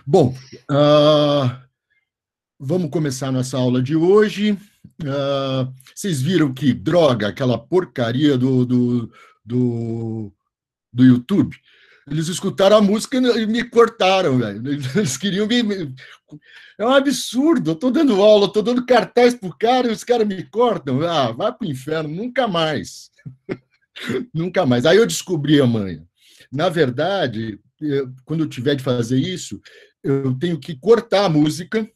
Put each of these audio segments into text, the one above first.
Bom, ah, vamos começar nossa aula de hoje. Vocês viram que droga, aquela porcaria do, do YouTube? Eles escutaram a música e me cortaram, velho. Eles queriam me. É um absurdo. Eu estou dando aula, estou dando cartaz para o cara e os caras me cortam. Ah, vai para o inferno, nunca mais. Nunca mais. Aí eu descobri a manha. Na verdade, quando eu tiver de fazer isso, eu tenho que cortar a música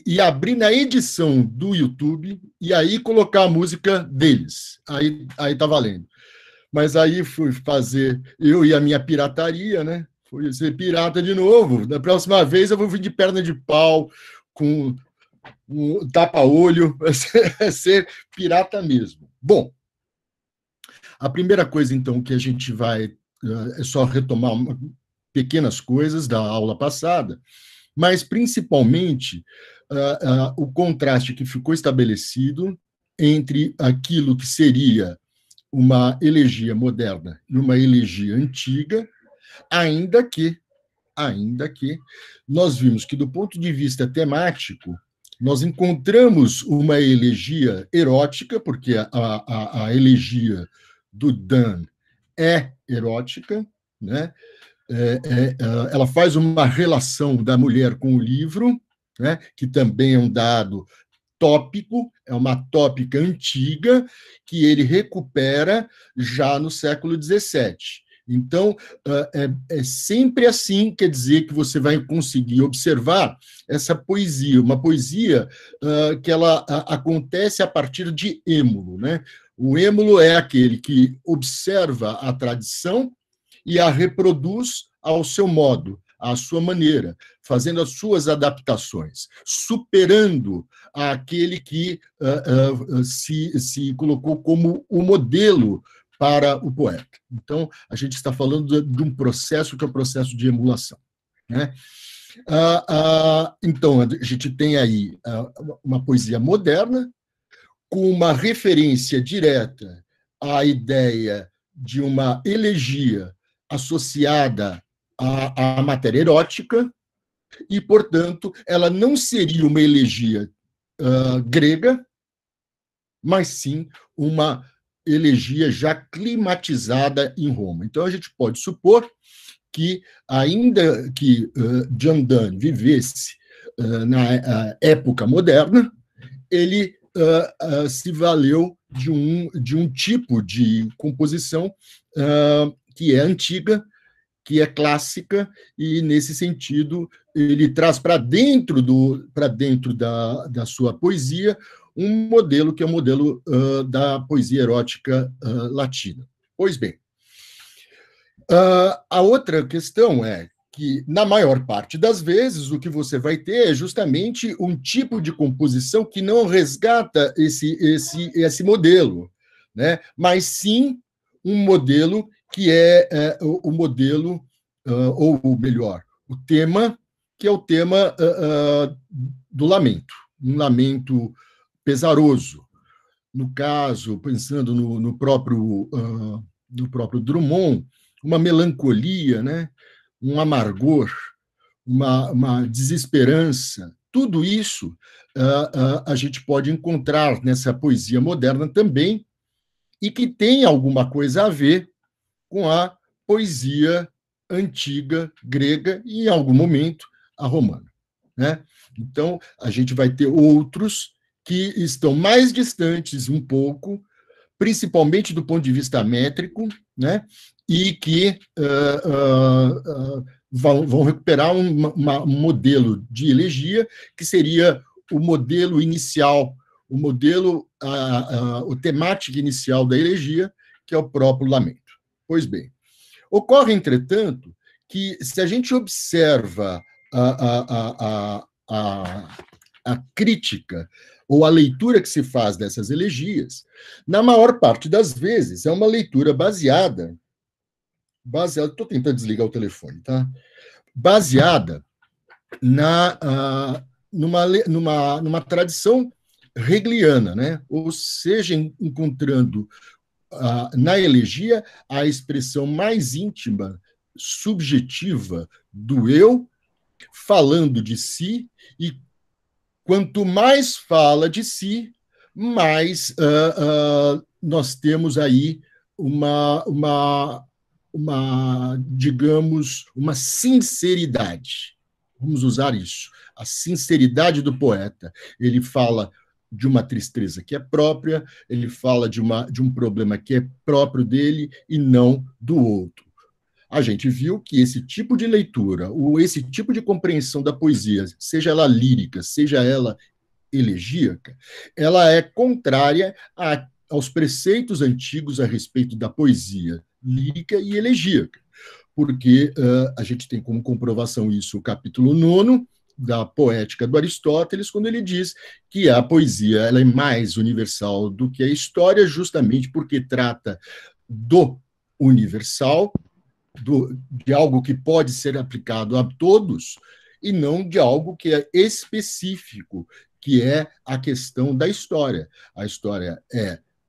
e abrir na edição do YouTube e aí colocar a música deles. Aí tá valendo. Mas aí fui fazer eu e a minha pirataria, né? Fui ser pirata de novo. Da próxima vez eu vou vir de perna de pau, com um tapa-olho, vai ser pirata mesmo. Bom, a primeira coisa, então, que a gente vai é só retomar pequenas coisas da aula passada, mas principalmente o contraste que ficou estabelecido entre aquilo que seria uma elegia moderna e uma elegia antiga, ainda que, ainda que nós vimos que, do ponto de vista temático, nós encontramos uma elegia erótica, porque a elegia do Dan é erótica, né? Ela faz uma relação da mulher com o livro, né? Que também é um dado tópico, é uma tópica antiga que ele recupera já no século XVII. Então, é sempre assim, quer dizer que você vai conseguir observar essa poesia, uma poesia que ela acontece a partir de êmulo, né? O êmulo é aquele que observa a tradição e a reproduz ao seu modo, à sua maneira, fazendo as suas adaptações, superando aquele que se colocou como o modelo para o poeta. Então, a gente está falando de um processo que é o processo de emulação, né? Então, a gente tem aí uma poesia moderna, com uma referência direta à ideia de uma elegia associada à matéria erótica, e, portanto, ela não seria uma elegia grega, mas sim uma elegia já climatizada em Roma. Então, a gente pode supor que, ainda que John Donne vivesse na época moderna, ele se valeu de um tipo de composição que é antiga, que é clássica, e, nesse sentido, ele traz para dentro, da sua poesia um modelo que é o modelo da poesia erótica latina. Pois bem, a outra questão é que, na maior parte das vezes, o que você vai ter é justamente um tipo de composição que não resgata esse modelo, né? Mas sim um modelo que é o modelo, ou melhor, o tema, que é o tema do lamento, um lamento pesaroso. No caso, pensando no próprio Drummond, uma melancolia, né? Um amargor, uma desesperança. Tudo isso a gente pode encontrar nessa poesia moderna também, e que tem alguma coisa a ver com a poesia antiga grega e, em algum momento, a romana, né? Então, a gente vai ter outros que estão mais distantes um pouco, principalmente do ponto de vista métrico, né? E que vão recuperar um modelo de elegia que seria o modelo inicial, o temática inicial da elegia, que é o próprio lamento. Pois bem, ocorre, entretanto, que, se a gente observa a crítica ou a leitura que se faz dessas elegias, na maior parte das vezes é uma leitura baseada, estou tentando desligar o telefone, tá? Baseada numa tradição hegeliana, né? Ou seja, encontrando na elegia a expressão mais íntima subjetiva do eu falando de si, e quanto mais fala de si, mais nós temos aí digamos, uma sinceridade. Vamos usar isso, a sinceridade do poeta. Ele fala de uma tristeza que é própria, ele fala de um problema que é próprio dele e não do outro. A gente viu que esse tipo de leitura, ou esse tipo de compreensão da poesia, seja ela lírica, seja ela elegíaca, ela é contrária aos preceitos antigos a respeito da poesia lírica e elegíaca, porque a gente tem como comprovação isso o capítulo 9 da Poética do Aristóteles, quando ele diz que a poesia ela é mais universal do que a história, justamente porque trata do universal, de algo que pode ser aplicado a todos, e não de algo que é específico, que é a questão da história. A história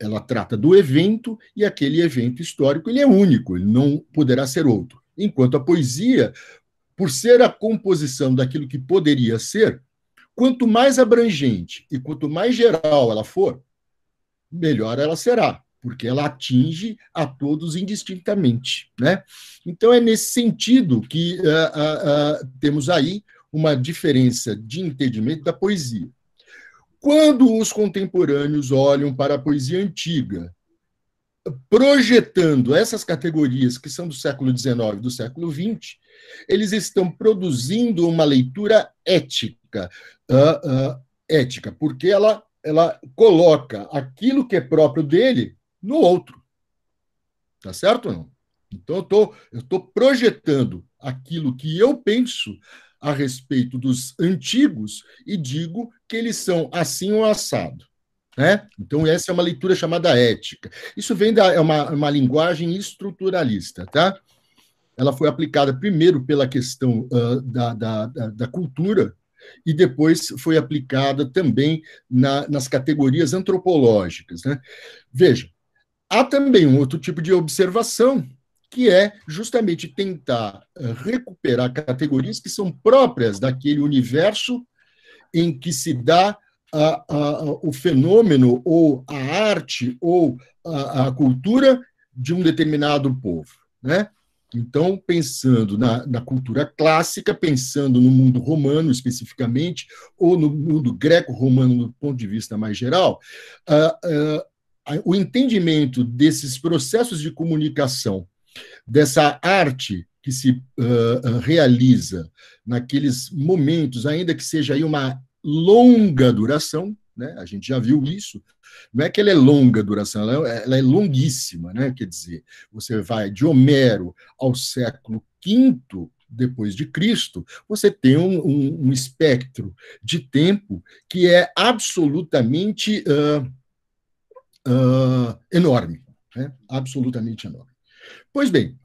ela trata do evento, e aquele evento histórico ele é único, ele não poderá ser outro. Enquanto a poesia, por ser a composição daquilo que poderia ser, quanto mais abrangente e quanto mais geral ela for, melhor ela será, porque ela atinge a todos indistintamente, né? Então, é nesse sentido que temos aí uma diferença de entendimento da poesia. Quando os contemporâneos olham para a poesia antiga, projetando essas categorias que são do século XIX e do século XX, eles estão produzindo uma leitura ética, ética, porque ela coloca aquilo que é próprio dele no outro. Tá certo ou não? Então, eu estou projetando aquilo que eu penso a respeito dos antigos e digo que eles são assim ou assado. Né? Então, essa é uma leitura chamada ética. Isso vem é uma linguagem estruturalista. Tá? Ela foi aplicada primeiro pela questão da cultura, e depois foi aplicada também nas categorias antropológicas. Né? Veja, há também um outro tipo de observação, que é justamente tentar recuperar categorias que são próprias daquele universo em que se dá o fenômeno, ou a arte, ou a cultura de um determinado povo. Né? Então, pensando na cultura clássica, pensando no mundo romano especificamente, ou no mundo greco-romano do ponto de vista mais geral, o entendimento desses processos de comunicação, dessa arte que se realiza naqueles momentos, ainda que seja aí uma longa duração, né? A gente já viu isso, não é que ela é longa duração, ela é longuíssima, né? Quer dizer, você vai de Homero ao século V depois de Cristo, você tem um espectro de tempo que é absolutamente enorme, né? Absolutamente enorme. Pois bem,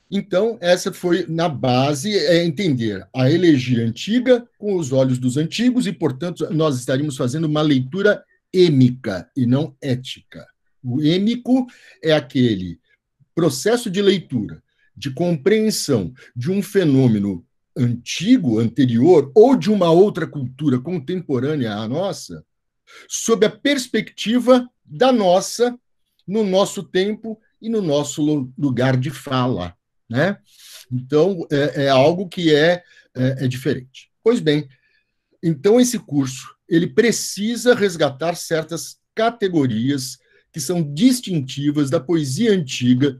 então, essa foi, na base, entender a elegia antiga com os olhos dos antigos, e, portanto, nós estaríamos fazendo uma leitura êmica e não ética. O êmico é aquele processo de leitura, de compreensão de um fenômeno antigo, anterior, ou de uma outra cultura contemporânea à nossa, sob a perspectiva da nossa, no nosso tempo e no nosso lugar de fala. Né? Então, é algo que é diferente. Pois bem, então esse curso ele precisa resgatar certas categorias que são distintivas da poesia antiga,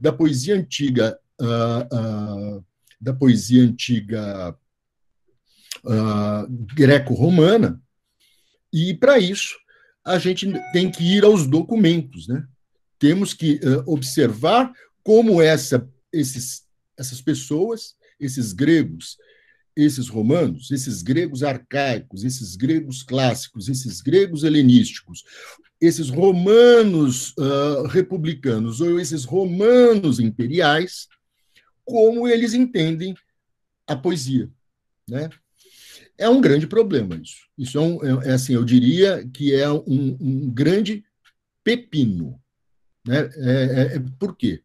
greco-romana, e para isso a gente tem que ir aos documentos, né? Temos que observar como essas pessoas, esses gregos, esses romanos, esses gregos arcaicos, esses gregos clássicos, esses gregos helenísticos, esses romanos republicanos ou esses romanos imperiais, como eles entendem a poesia. Né? É um grande problema isso. Isso assim, eu diria que é um grande pepino. Né? Por quê?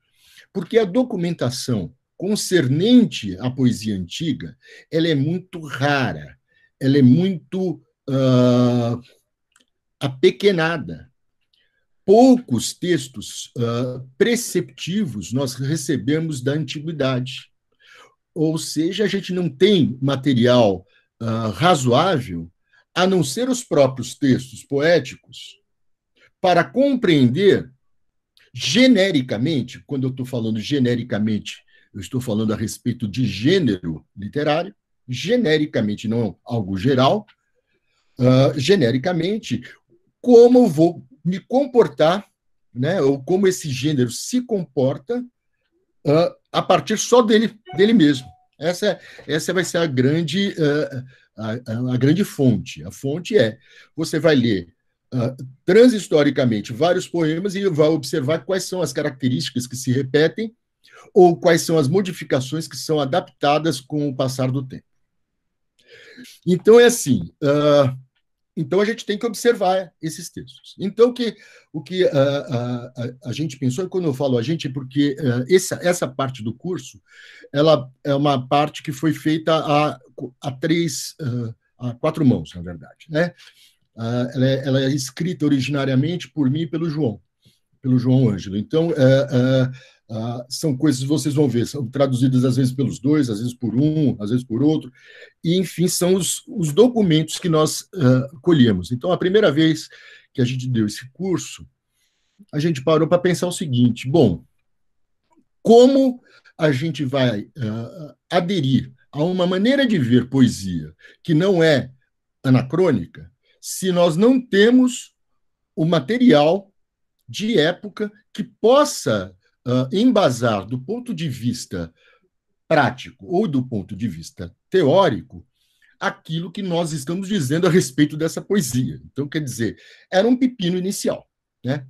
Porque a documentação concernente à poesia antiga, ela é muito rara, ela é muito apequenada. Poucos textos preceptivos nós recebemos da antiguidade. Ou seja, a gente não tem material razoável, a não ser os próprios textos poéticos, para compreender genericamente, quando eu estou falando genericamente, eu estou falando a respeito de gênero literário, genericamente, não algo geral, genericamente, como eu vou me comportar, né, ou como esse gênero se comporta a partir só dele mesmo. Essa vai ser a grande fonte. A fonte você vai ler transhistoricamente vários poemas e vai observar quais são as características que se repetem ou quais são as modificações que são adaptadas com o passar do tempo. Então, é assim, então a gente tem que observar esses textos. Então, o que a gente pensou, e quando eu falo a gente, é porque essa parte do curso, ela é uma parte que foi feita a quatro mãos, na verdade, né? Ela é escrita originariamente por mim e pelo João Ângelo. Então, são coisas que vocês vão ver, são traduzidas às vezes pelos dois, às vezes por um, às vezes por outro, e, enfim, são os documentos que nós colhemos. Então, a primeira vez que a gente deu esse curso, a gente parou para pensar o seguinte: bom, como a gente vai aderir a uma maneira de ver poesia que não é anacrônica, se nós não temos o material de época que possa embasar do ponto de vista prático ou do ponto de vista teórico aquilo que nós estamos dizendo a respeito dessa poesia. Então, quer dizer, era um pepino inicial, né?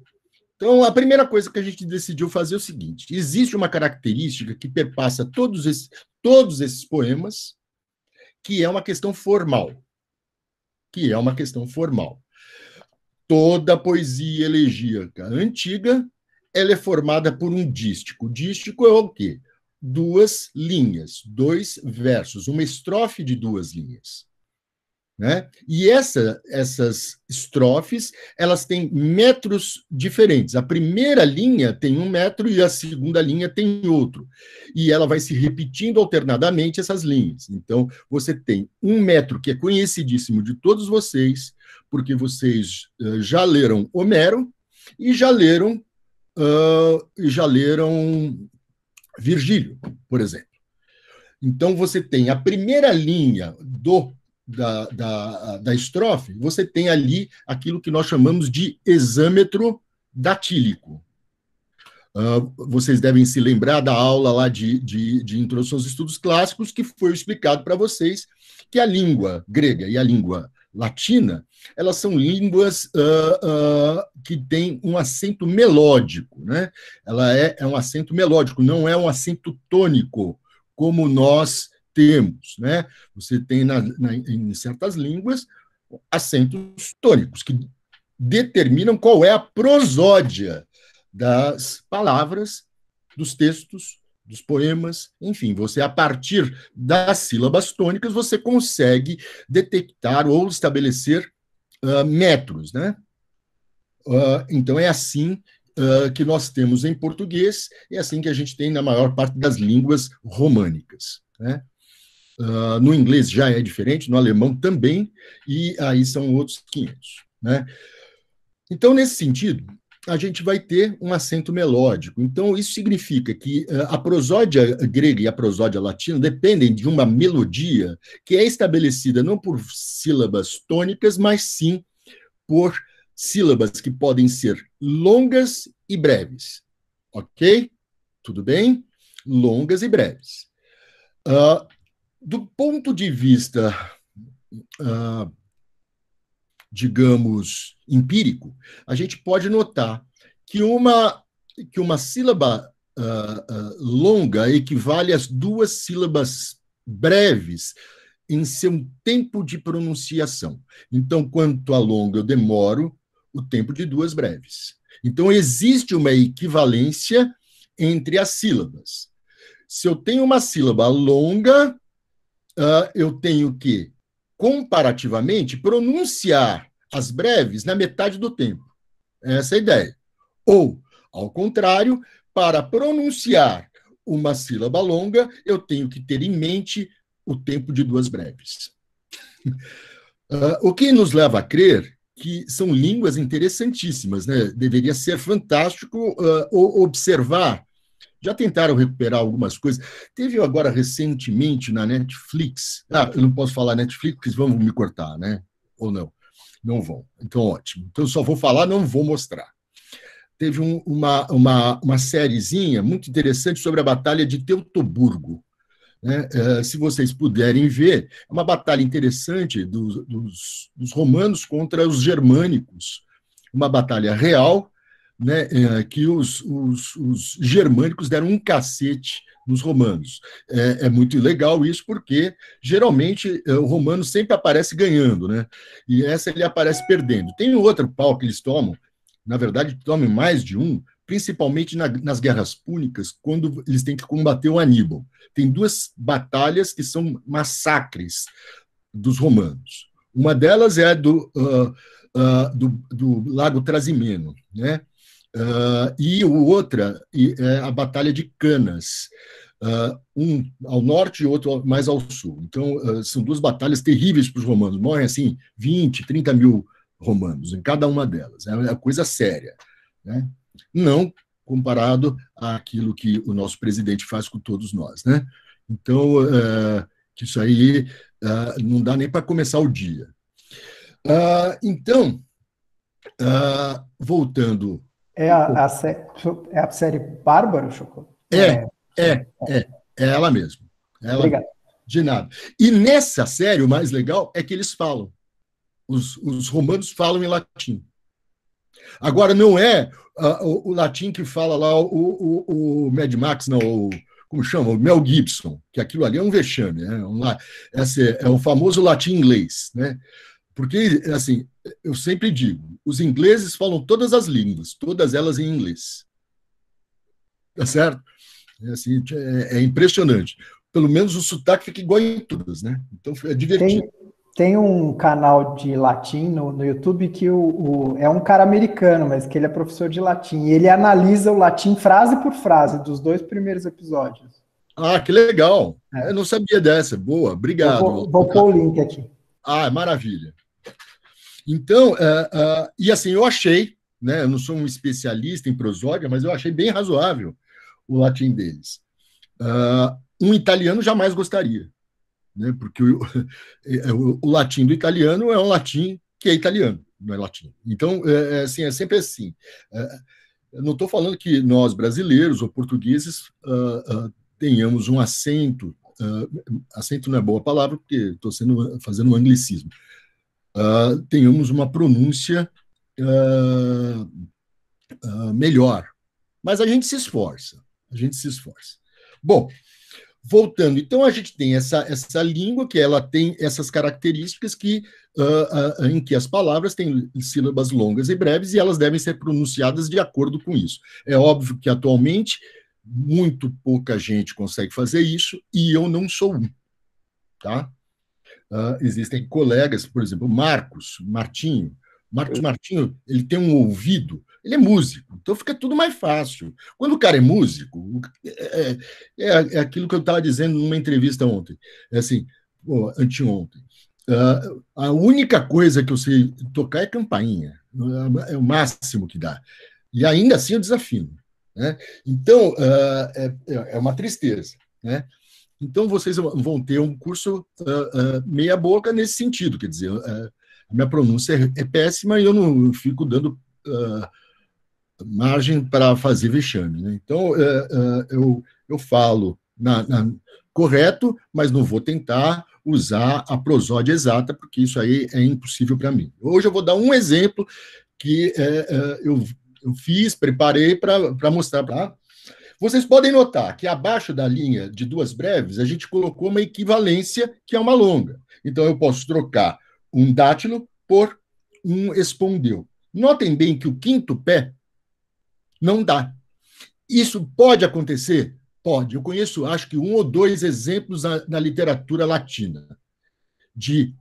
Então, a primeira coisa que a gente decidiu fazer é o seguinte: existe uma característica que perpassa todos esses poemas, que é uma questão formal. Toda a poesia elegíaca antiga, ela é formada por um dístico. Dístico é o quê? 2 linhas, 2 versos, uma estrofe de 2 linhas. Né? E essas estrofes, elas têm metros diferentes. A primeira linha tem 1 metro e a segunda linha tem outro. E ela vai se repetindo alternadamente essas linhas. Então, você tem 1 metro, que é conhecidíssimo de todos vocês, porque vocês já leram Homero e já leram Virgílio, por exemplo. Então, você tem a primeira linha da estrofe, você tem ali aquilo que nós chamamos de hexâmetro datílico. Vocês devem se lembrar da aula lá de Introdução aos Estudos Clássicos, que foi explicado para vocês que a língua grega e a língua latina, elas são línguas que têm um acento melódico, né? Ela é um acento melódico, não é um acento tônico, como nós temos, né? Você tem em certas línguas acentos tônicos que determinam qual é a prosódia das palavras, dos textos, dos poemas, enfim, você, a partir das sílabas tônicas, você consegue detectar ou estabelecer metros, né? Então, é assim que nós temos em português, é assim que a gente tem na maior parte das línguas românicas, né? No inglês já é diferente, no alemão também, e aí são outros 500, né? Então, nesse sentido, a gente vai ter um acento melódico. Então, isso significa que a prosódia grega e a prosódia latina dependem de uma melodia que é estabelecida não por sílabas tônicas, mas sim por sílabas que podem ser longas e breves. Ok? Tudo bem? Longas e breves. Do ponto de vista, digamos, empírico, a gente pode notar que uma sílaba longa equivale às 2 sílabas breves em seu tempo de pronunciação. Então, quanto a longa eu demoro, o tempo de 2 breves. Então, existe uma equivalência entre as sílabas. Se eu tenho uma sílaba longa, eu tenho que, comparativamente, pronunciar as breves na metade do tempo. Essa é a ideia. Ou, ao contrário, para pronunciar uma sílaba longa, eu tenho que ter em mente o tempo de duas breves. O que nos leva a crer que são línguas interessantíssimas, né? Deveria ser fantástico observar. Já tentaram recuperar algumas coisas. Teve agora recentemente na Netflix. Eu não posso falar Netflix, porque vão me cortar, né? Ou não? Não vão. Então, ótimo. Então, só vou falar, não vou mostrar. Teve uma sériezinha muito interessante sobre a Batalha de Teutoburgo. Né? Se vocês puderem ver, é uma batalha interessante dos romanos contra os germânicos. Uma batalha real, né, que os germânicos deram um cacete nos romanos. É muito legal isso, porque geralmente o romano sempre aparece ganhando, né? E essa ele aparece perdendo. Tem outro pau que eles tomam, na verdade, tomam mais de um, principalmente nas guerras púnicas, quando eles têm que combater o Aníbal. Tem duas batalhas que são massacres dos romanos. Uma delas é do Lago Trasimeno, né? E outra é a Batalha de Canas, um ao norte e outro mais ao sul. Então, são duas batalhas terríveis para os romanos. Morrem, assim, 20, 30 mil romanos em cada uma delas. É coisa séria, né? Não comparado àquilo que o nosso presidente faz com todos nós, né? Então, que isso aí não dá nem para começar o dia. Então, voltando... É a série Bárbaro, Choco? É ela mesmo. Ela Obrigado. mesmo. De nada. E nessa série, o mais legal é que eles falam. Os romanos falam em latim. Agora, não é o latim que fala lá o Mad Max, não, como chama? O Mel Gibson, que aquilo ali é um vexame, né? Esse é o famoso latim inglês, né? Porque, assim, eu sempre digo, os ingleses falam todas as línguas, todas elas em inglês. Tá certo? Assim, é impressionante. Pelo menos o sotaque fica igual em todas, né? Então, é divertido. Tem um canal de latim no YouTube que é um cara americano, mas que ele é professor de latim. E ele analisa o latim frase por frase dos 2 primeiros episódios. Que legal. Eu não sabia dessa. Boa, obrigado. Vou pôr o link aqui. Maravilha. Então, e assim, eu achei, né? Eu não sou um especialista em prosódia, mas eu achei bem razoável o latim deles. Um italiano jamais gostaria, né? Porque o latim do italiano é um latim que é italiano, não é latim. Então, assim, é sempre assim. Eu não estou falando que nós, brasileiros ou portugueses, tenhamos um acento, acento não é boa palavra, porque estou fazendo um anglicismo, tenhamos uma pronúncia melhor. Mas a gente se esforça. Bom, voltando, então a gente tem essa língua que ela tem essas características em que as palavras têm sílabas longas e breves e elas devem ser pronunciadas de acordo com isso. É óbvio que atualmente muito pouca gente consegue fazer isso e eu não sou um, tá? Existem colegas, por exemplo, Marcos Martinho, ele tem um ouvido, ele é músico, então fica tudo mais fácil. Quando o cara é músico, é aquilo que eu estava dizendo numa entrevista ontem, anteontem. A única coisa que eu sei tocar é campainha, é o máximo que dá. E ainda assim eu desafino, né? Então, é uma tristeza, né? Então, vocês vão ter um curso meia boca nesse sentido, quer dizer, a minha pronúncia é péssima e eu não fico dando margem para fazer vexame, né? Então, eu falo correto, mas não vou tentar usar a prosódia exata, porque isso aí é impossível para mim. Hoje eu vou dar um exemplo que eu fiz, preparei para mostrar para... Vocês podem notar que abaixo da linha de duas breves, a gente colocou uma equivalência que é uma longa. Então, eu posso trocar um dátilo por um espondeu. Notem bem que o quinto pé não dá. Isso pode acontecer? Pode. Eu conheço, acho que um ou dois exemplos na literatura latina de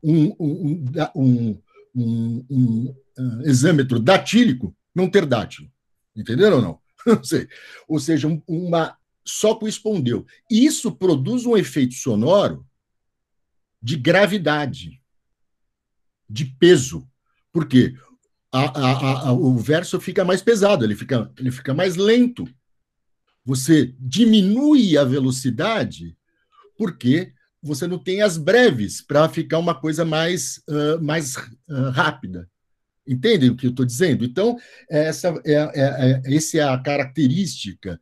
exâmetro datílico não ter dátilo. Entenderam ou não? Não sei. Ou seja, uma só correspondeu. Isso produz um efeito sonoro de gravidade, de peso. Por quê? O verso fica mais pesado, ele fica mais lento. Você diminui a velocidade porque você não tem as breves para ficar uma coisa mais rápida. Entendem o que eu estou dizendo? Então, essa é a característica,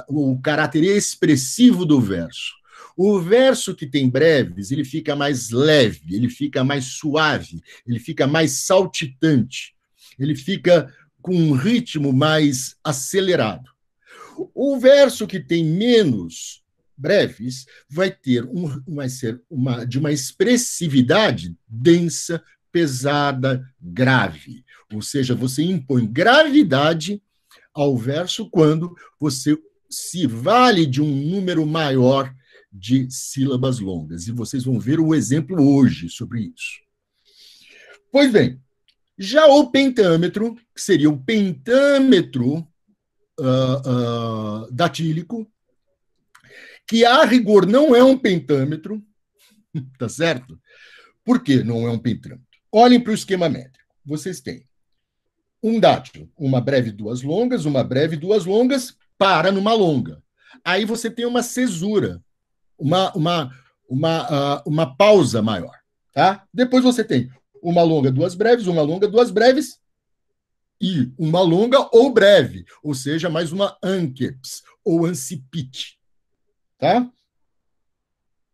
o caráter expressivo do verso. O verso que tem breves, ele fica mais leve, ele fica mais suave, ele fica mais saltitante, ele fica com um ritmo mais acelerado. O verso que tem menos breves vai ser de uma expressividade densa, pesada, grave. Ou seja, você impõe gravidade ao verso quando você se vale de um número maior de sílabas longas. E vocês vão ver o exemplo hoje sobre isso. Pois bem, já o pentâmetro, que seria o pentâmetro datílico, que a rigor não é um pentâmetro, tá certo? Por que não é um pentâmetro? Olhem para o esquema métrico. Vocês têm um dátilo, uma breve, duas longas, uma breve, duas longas, para numa longa. Aí você tem uma cesura, uma pausa maior. Tá? Depois você tem uma longa, duas breves, uma longa, duas breves, e uma longa ou breve, ou seja, mais uma anceps, ou ancipite. Tá?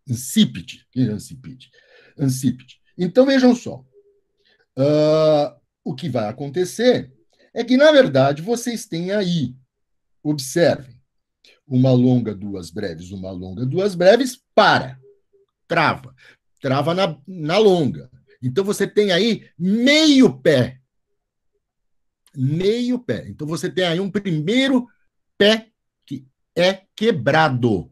Ancipite. Ancipite. Então, vejam só. O que vai acontecer é que, na verdade, vocês têm aí, observem, uma longa, duas breves, uma longa, duas breves, trava na longa. Então, você tem aí meio pé. Então, você tem aí um primeiro pé que é quebrado.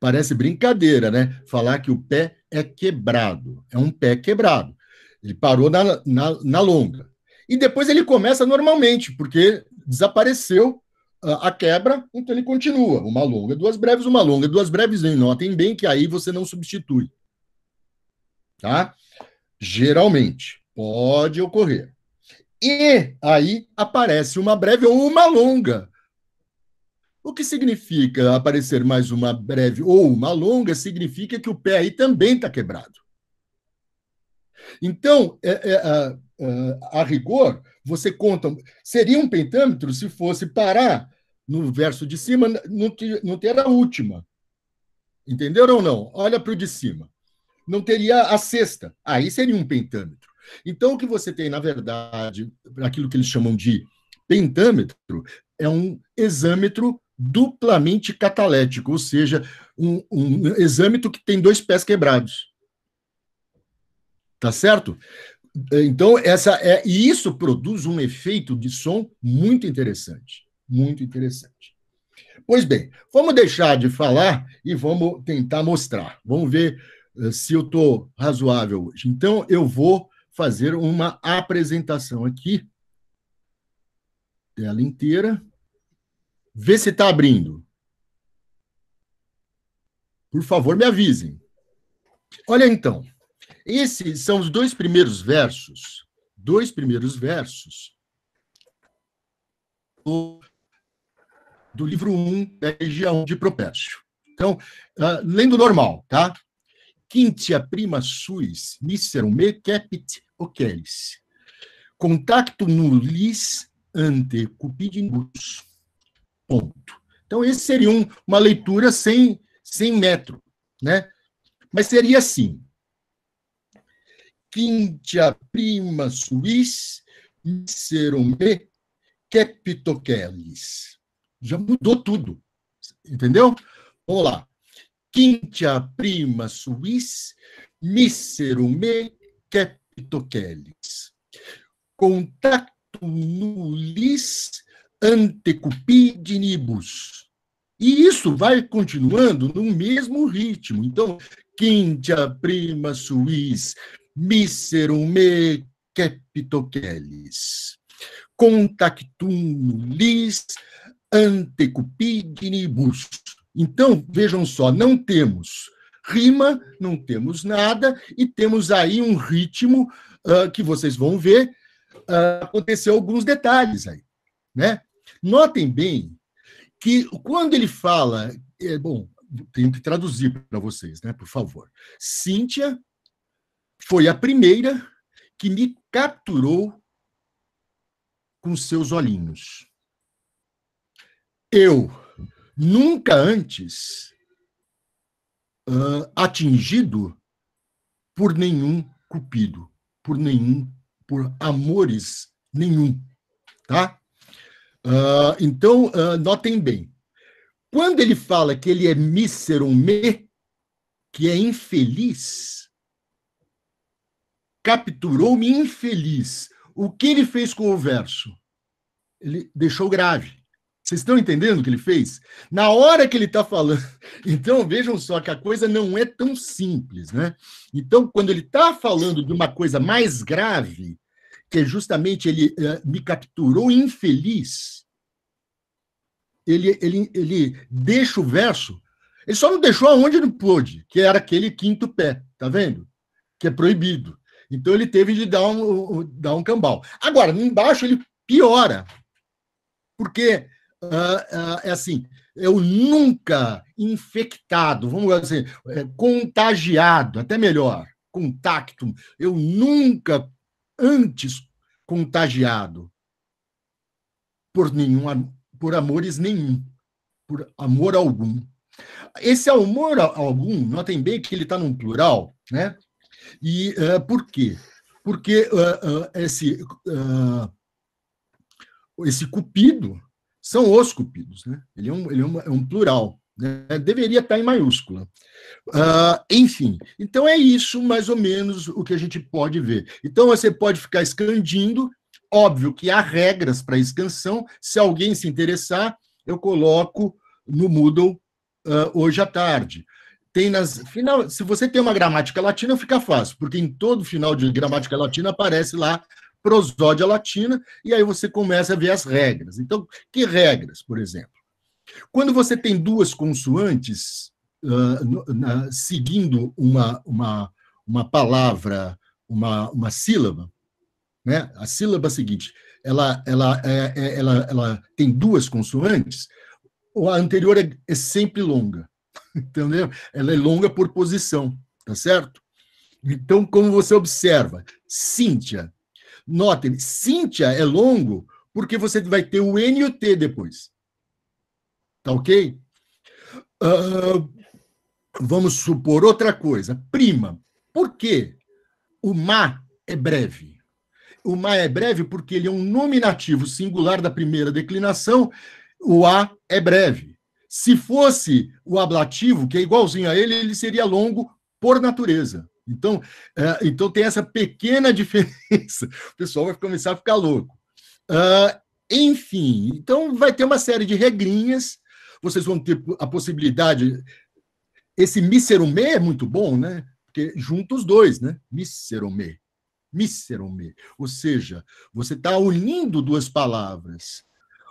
Parece brincadeira, né? Falar que o pé é quebrado. É um pé quebrado. Ele parou na longa. E depois ele começa normalmente, porque desapareceu a quebra, então ele continua. Uma longa, duas breves, uma longa, duas breves. Notem bem que aí você não substitui. Tá? Geralmente, pode ocorrer. E aí aparece uma breve ou uma longa. O que significa aparecer mais uma breve ou uma longa significa que o pé aí também está quebrado. Então, a rigor, você conta. Seria um pentâmetro se fosse parar no verso de cima, não ter a última. Entenderam ou não? Olha para o de cima. Não teria a sexta. Aí seria um pentâmetro. Então, o que você tem, na verdade, aquilo que eles chamam de pentâmetro, é um exâmetro duplamente catalético, ou seja, um exâmetro que tem dois pés quebrados. Tá certo? Então, e isso produz um efeito de som muito interessante. Muito interessante. Pois bem, vamos deixar de falar e vamos tentar mostrar. Vamos ver se eu estou razoável hoje. Então, eu vou fazer uma apresentação aqui, tela inteira. Vê se está abrindo. Por favor, me avisem. Olha, então, esses são os dois primeiros versos do livro 1 da região de Propércio. Então, lendo normal, tá? Quintia prima suis miserum me capit ocelis. Contacto nullis ante cupidibus. Ponto. Então, esse seria uma leitura sem metro, né? Mas seria assim. Quintia prima suis miserum me capit ocelis. Já mudou tudo. Entendeu? Vamos lá. Quintia prima suis miserum me capit ocelis. Contactum nullis ante cupidinibus. E isso vai continuando no mesmo ritmo. Então, quintia prima suis, miserum me capitocelis, contactum lis ante cupidinibus. Então, vejam só, não temos rima, não temos nada, e temos aí um ritmo que vocês vão ver, aconteceu alguns detalhes aí, né? Notem bem que quando ele fala, bom, tenho que traduzir para vocês, né, por favor. Cíntia foi a primeira que me capturou com seus olhinhos. Eu, nunca antes atingido por nenhum cupido, por amores nenhum, tá? Então, notem bem. Quando ele fala que ele é miserum me, que é infeliz, capturou-me infeliz. O que ele fez com o verso? Ele deixou grave. Vocês estão entendendo o que ele fez? Na hora que ele está falando. Então, vejam só que a coisa não é tão simples, né? Então, quando ele está falando de uma coisa mais grave, que é justamente ele me capturou infeliz, ele deixa o verso. Ele só não deixou aonde ele pôde, que era aquele quinto pé, tá vendo? Que é proibido. Então, ele teve de dar um cambal. Agora, embaixo, ele piora. Porque é assim, eu nunca infectado, vamos dizer assim, contagiado, até melhor, contactum, eu nunca antes contagiado por amores nenhum, por amor algum. Esse amor algum, notem bem que ele está num plural, né? E por quê? Porque esse cupido são os cupidos, né? Ele é um plural, né? Deveria estar em maiúscula. Enfim, então é isso mais ou menos o que a gente pode ver. Então você pode ficar escandindo, óbvio que há regras para a escansão, se alguém se interessar, eu coloco no Moodle hoje à tarde. Se você tem uma gramática latina, fica fácil, porque em todo final de gramática latina aparece lá prosódia latina, e aí você começa a ver as regras. Então, que regras, por exemplo? Quando você tem duas consoantes seguindo uma palavra, uma sílaba, né? A sílaba seguinte, ela tem duas consoantes, a anterior é sempre longa, entendeu? Ela é longa por posição, tá certo? Então, como você observa, Cíntia, notem, Cíntia é longo porque você vai ter o N e o T depois. Tá ok? Vamos supor outra coisa. Prima. Por quê? O ma é breve. O ma é breve porque ele é um nominativo singular da primeira declinação, o a é breve. Se fosse o ablativo, que é igualzinho a ele, ele seria longo por natureza. Então tem essa pequena diferença. O pessoal vai começar a ficar louco. Enfim, então vai ter uma série de regrinhas. Vocês vão ter a possibilidade. Esse miserome é muito bom, né? Porque junta os dois, né? Miserome. Ou seja, você está unindo duas palavras.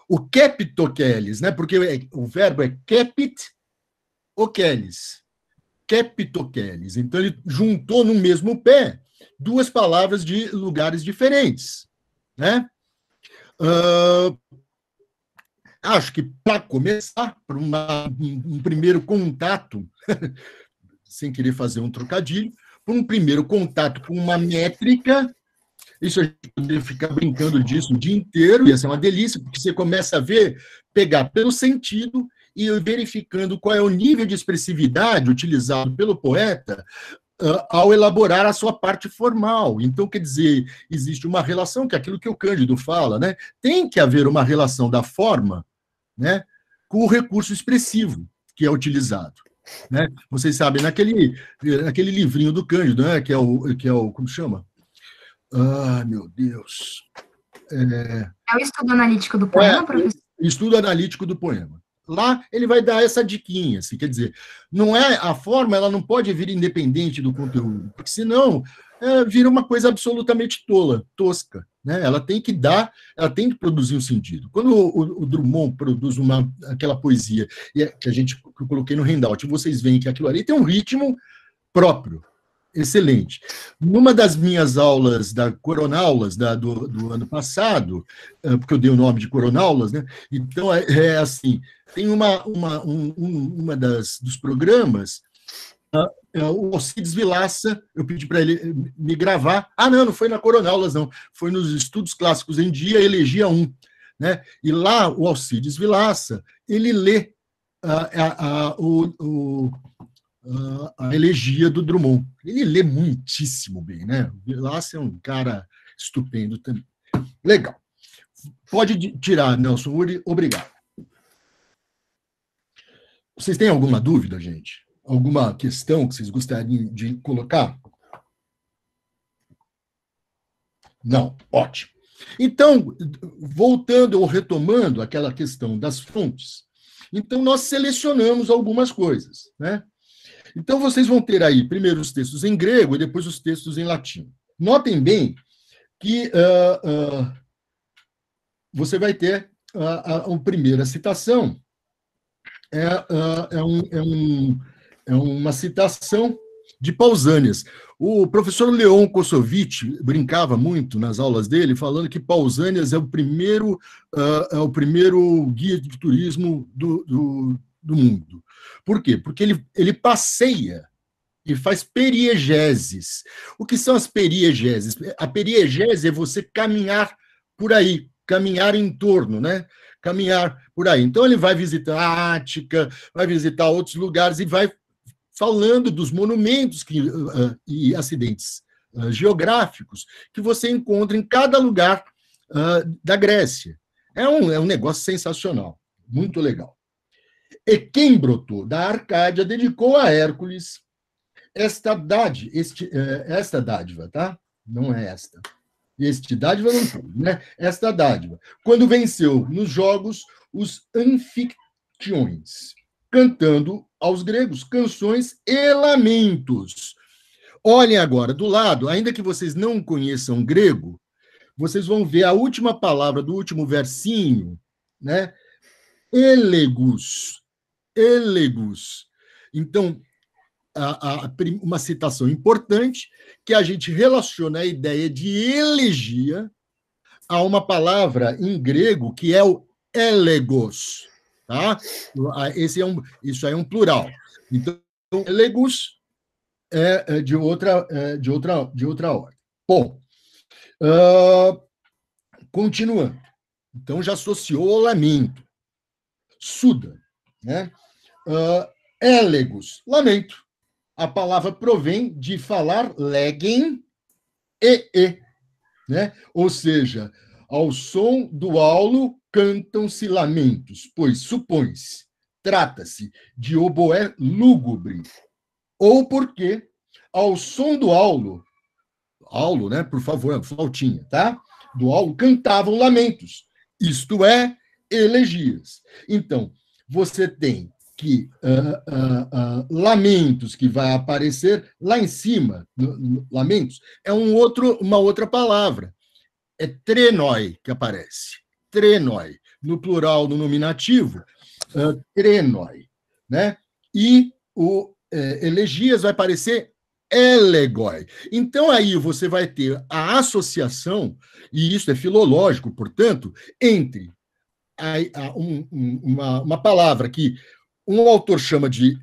O capitocelis, né? Porque o verbo é capit ocelis. Capitocelis. Então, ele juntou no mesmo pé duas palavras de lugares diferentes, né? Acho que, para começar, para um primeiro contato, sem querer fazer um trocadilho, para um primeiro contato com uma métrica, isso a gente poderia ficar brincando disso o dia inteiro, ia ser uma delícia, porque você começa a pegar pelo sentido e verificando qual é o nível de expressividade utilizado pelo poeta ao elaborar a sua parte formal. Então, quer dizer, existe uma relação, que é aquilo que o Cândido fala, né? Tem que haver uma relação da forma, né, com o recurso expressivo que é utilizado. Né? Vocês sabem, naquele livrinho do Cândido, né, que é o como chama? Meu Deus. É o estudo analítico do poema, professor? Estudo analítico do poema. lá ele vai dar essa diquinha, assim, quer dizer, não é a forma, ela não pode vir independente do conteúdo, porque senão vira uma coisa absolutamente tola, tosca, né? Ela tem que produzir um sentido. Quando o Drummond produz aquela poesia que que eu coloquei no handout, vocês veem que aquilo ali tem um ritmo próprio, excelente. Numa das minhas aulas da Coronaulas do ano passado, porque eu dei o nome de Coronaulas, né? Então assim, tem dos programas, o Alcides Vilaça, eu pedi para ele me gravar. Não foi na Coronaulas, não. Foi nos Estudos Clássicos em Dia, Elegia 1. Né? E lá, o Alcides Vilaça, ele lê a elegia do Drummond. Ele lê muitíssimo bem, né? O Vilaça é um cara estupendo também. Legal. Pode tirar, Nelson Uri, obrigado. Vocês têm alguma dúvida, gente? Alguma questão que vocês gostariam de colocar? Não, ótimo. Então, voltando ou retomando aquela questão das fontes, então nós selecionamos algumas coisas, né? Então, vocês vão ter aí primeiro os textos em grego e depois os textos em latim. Notem bem que você vai ter a primeira citação, uma citação de Pausanias. O professor Leon Kossovich brincava muito nas aulas dele, falando que Pausanias é o primeiro guia de turismo do mundo. Por quê? Porque ele passeia e faz periegeses. O que são as periegeses? A periegese é você caminhar por aí, caminhar em torno, né? Caminhar por aí. Então, ele vai visitar a Ática, vai visitar outros lugares e vai falando dos monumentos e acidentes geográficos que você encontra em cada lugar da Grécia. É um negócio sensacional, muito legal. Equembroto, da Arcádia, dedicou a Hércules esta dádiva, tá? Não é esta. Este dádiva não foi, né? Esta dádiva. Quando venceu nos jogos os anfictiões, cantando aos gregos canções e lamentos. Olhem agora, do lado, ainda que vocês não conheçam grego, vocês vão ver a última palavra do último versinho, né? Elegus. Elegus. Então, uma citação importante, que a gente relaciona a ideia de elegia a uma palavra em grego que é o elegos. Tá? Isso aí é um plural. Então, elegos é de outra ordem. Bom, continuando. Então, já associou ao lamento. Suda, né? Elegos, lamento. A palavra provém de falar legem né? Ou seja, ao som do aulo cantam-se lamentos, pois supõe-se, trata-se de oboé lúgubre, ou porque ao som do aulo, né? Por favor, flautinha, tá? Do aulo cantavam lamentos, isto é, elegias. Então, você tem que lamentos, que vai aparecer lá em cima, lamentos, é uma outra palavra. É trenoi que aparece. Trenoi. No plural, no nominativo, trenoi. Né? E o elegias vai aparecer elegoi. Então, aí você vai ter a associação, e isso é filológico, portanto, entre uma palavra que um autor chama de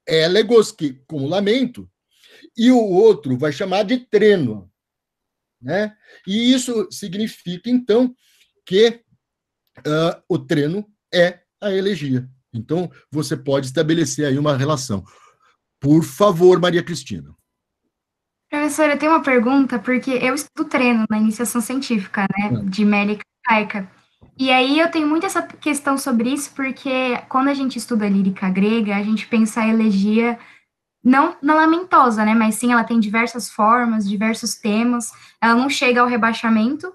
elegos, como lamento, e o outro vai chamar de treno. Né? E isso significa, então, que o treno é a elegia. Então, você pode estabelecer aí uma relação. Por favor, Maria Cristina. Professora, eu tenho uma pergunta, porque eu estudo treino na iniciação científica, né, de médica arcaica. E aí eu tenho muito essa questão sobre isso, porque quando a gente estuda lírica grega, a gente pensa a elegia não na lamentosa, né, mas sim ela tem diversas formas, diversos temas, ela não chega ao rebaixamento,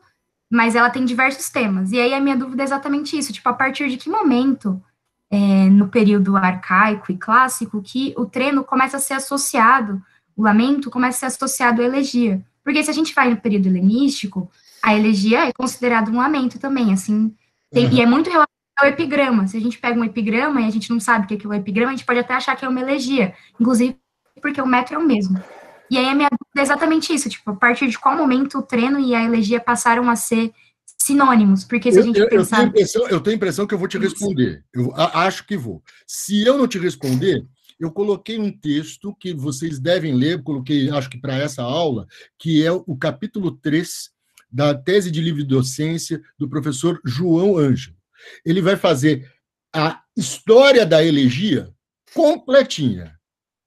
mas ela tem diversos temas. E aí a minha dúvida é exatamente isso, tipo, a partir de que momento no período arcaico e clássico, que o treno começa a ser associado, o lamento começa a ser associado à elegia. Porque se a gente vai no período helenístico, a elegia é considerada um lamento também, assim, e é muito relacionado ao epigrama. Se a gente pega um epigrama e a gente não sabe o que é o epigrama, a gente pode até achar que é uma elegia, inclusive porque o metro é o mesmo. E aí a minha dúvida é exatamente isso, tipo, a partir de qual momento o treno e a elegia passaram a ser sinônimos? Porque se a gente pensar... Eu tenho a impressão que eu vou te responder. Eu acho que vou. Se eu não te responder, eu coloquei um texto que vocês devem ler, coloquei, acho que para essa aula, que é o capítulo 3 da tese de livre docência do professor João Ângelo. Ele vai fazer a história da elegia completinha.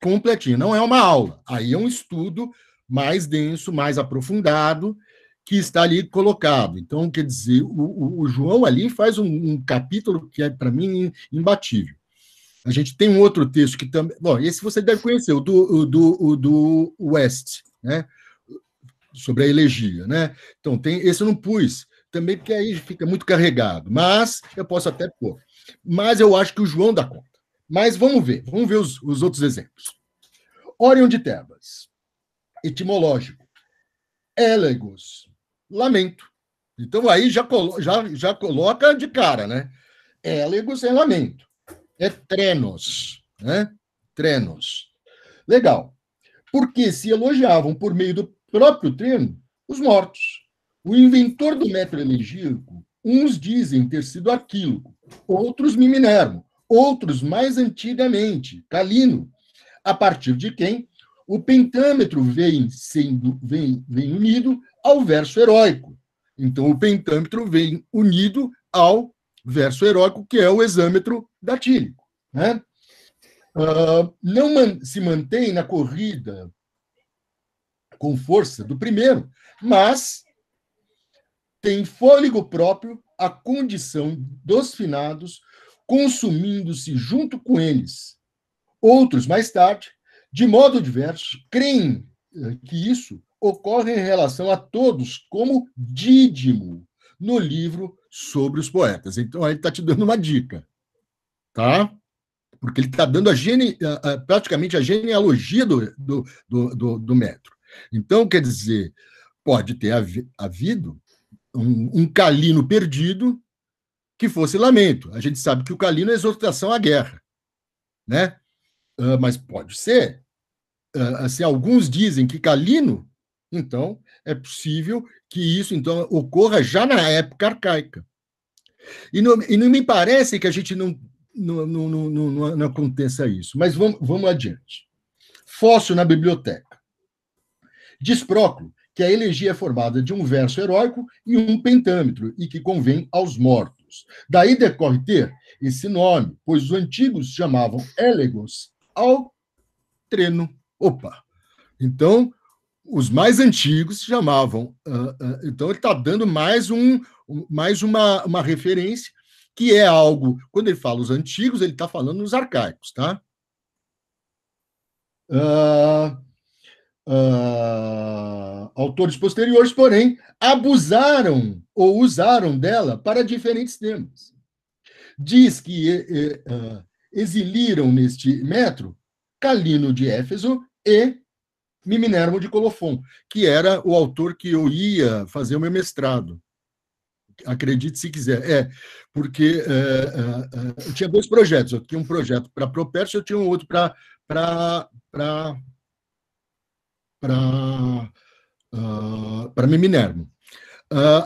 Completinha. Não é uma aula. Aí é um estudo mais denso, mais aprofundado, que está ali colocado. Então, quer dizer, o João ali faz um capítulo que é, para mim, imbatível. A gente tem um outro texto que também... Bom, esse você deve conhecer, o do West, né? Sobre a elegia, né? Então, esse eu não pus, também porque aí fica muito carregado, mas eu posso até pôr. Mas eu acho que o João dá conta. Mas vamos ver os outros exemplos. Órion de Tebas, etimológico. Élegos, lamento. Então, aí já coloca de cara, né? Élegos é lamento. É trenos, né? Trenos. Legal. Porque se elogiavam por meio do próprio treno os mortos. O inventor do metro elegíaco, uns dizem ter sido Aquíloco, outros Miminermo, outros mais antigamente, Calino, a partir de quem o pentâmetro vem unido ao verso heróico. Então, o pentâmetro vem unido ao verso heróico, que é o hexâmetro datílico. Né? Não se mantém na corrida com força do primeiro, mas tem fôlego próprio a condição dos finados, consumindo-se junto com eles. Outros, mais tarde, de modo diverso, creem que isso ocorre em relação a todos, como Dídimo, no livro sobre os poetas. Então, aí ele está te dando uma dica, tá? Porque ele está dando praticamente a genealogia do metro. Então, quer dizer, pode ter havido um Calino perdido que fosse lamento. A gente sabe que o Calino é exortação à guerra, né? Mas pode ser. Assim, alguns dizem que Calino, então, é possível que isso então ocorra já na época arcaica. E não me parece que a gente não aconteça isso. Mas vamos adiante. Fóssil na biblioteca. Diz Próclo que a elegia é formada de um verso heróico e um pentâmetro, e que convém aos mortos. Daí decorre ter esse nome, pois os antigos chamavam élegos ao treno. Opa! Então, os mais antigos chamavam... então, ele está dando mais uma referência, que é algo... Quando ele fala os antigos, ele está falando nos arcaicos, tá? Autores posteriores, porém, abusaram ou usaram dela para diferentes temas. Diz que exiliram neste metro Calino de Éfeso e Miminermo de Colofon, que era o autor que eu ia fazer o meu mestrado. Acredite se quiser. Porque eu tinha dois projetos. Eu tinha um projeto para Propércio, eu tinha um outro para Miminermo.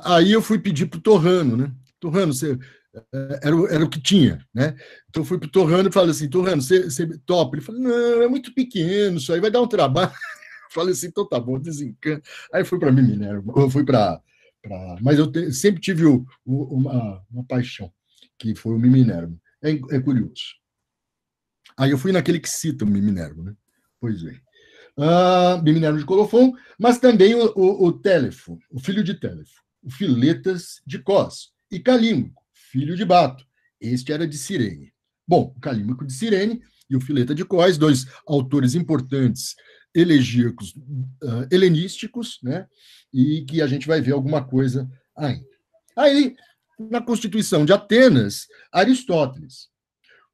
Aí eu fui pedir para o Torrano, né? Torrano, era o que tinha, né? Então eu fui para o Torrano e falei assim, Torrano, você topa? Ele falou, não, é muito pequeno, isso aí vai dar um trabalho. Eu falei assim, então tá bom, desencana. Aí eu fui para Miminermo, eu fui para... Mas eu sempre tive uma paixão, que foi o Miminermo. É curioso. Aí eu fui naquele que cita o Miminermo, né? Pois é. Miminermo de Colofon, mas também o Téléfo, o filho de Téléfo, o Filetas de Cós, e Calímaco, filho de Bato. Este era de Cirene. Bom, o Calímaco de Cirene e o Fileta de Cós, dois autores importantes elegíacos helenísticos, né? E que a gente vai ver alguma coisa ainda. Aí, na Constituição de Atenas, Aristóteles.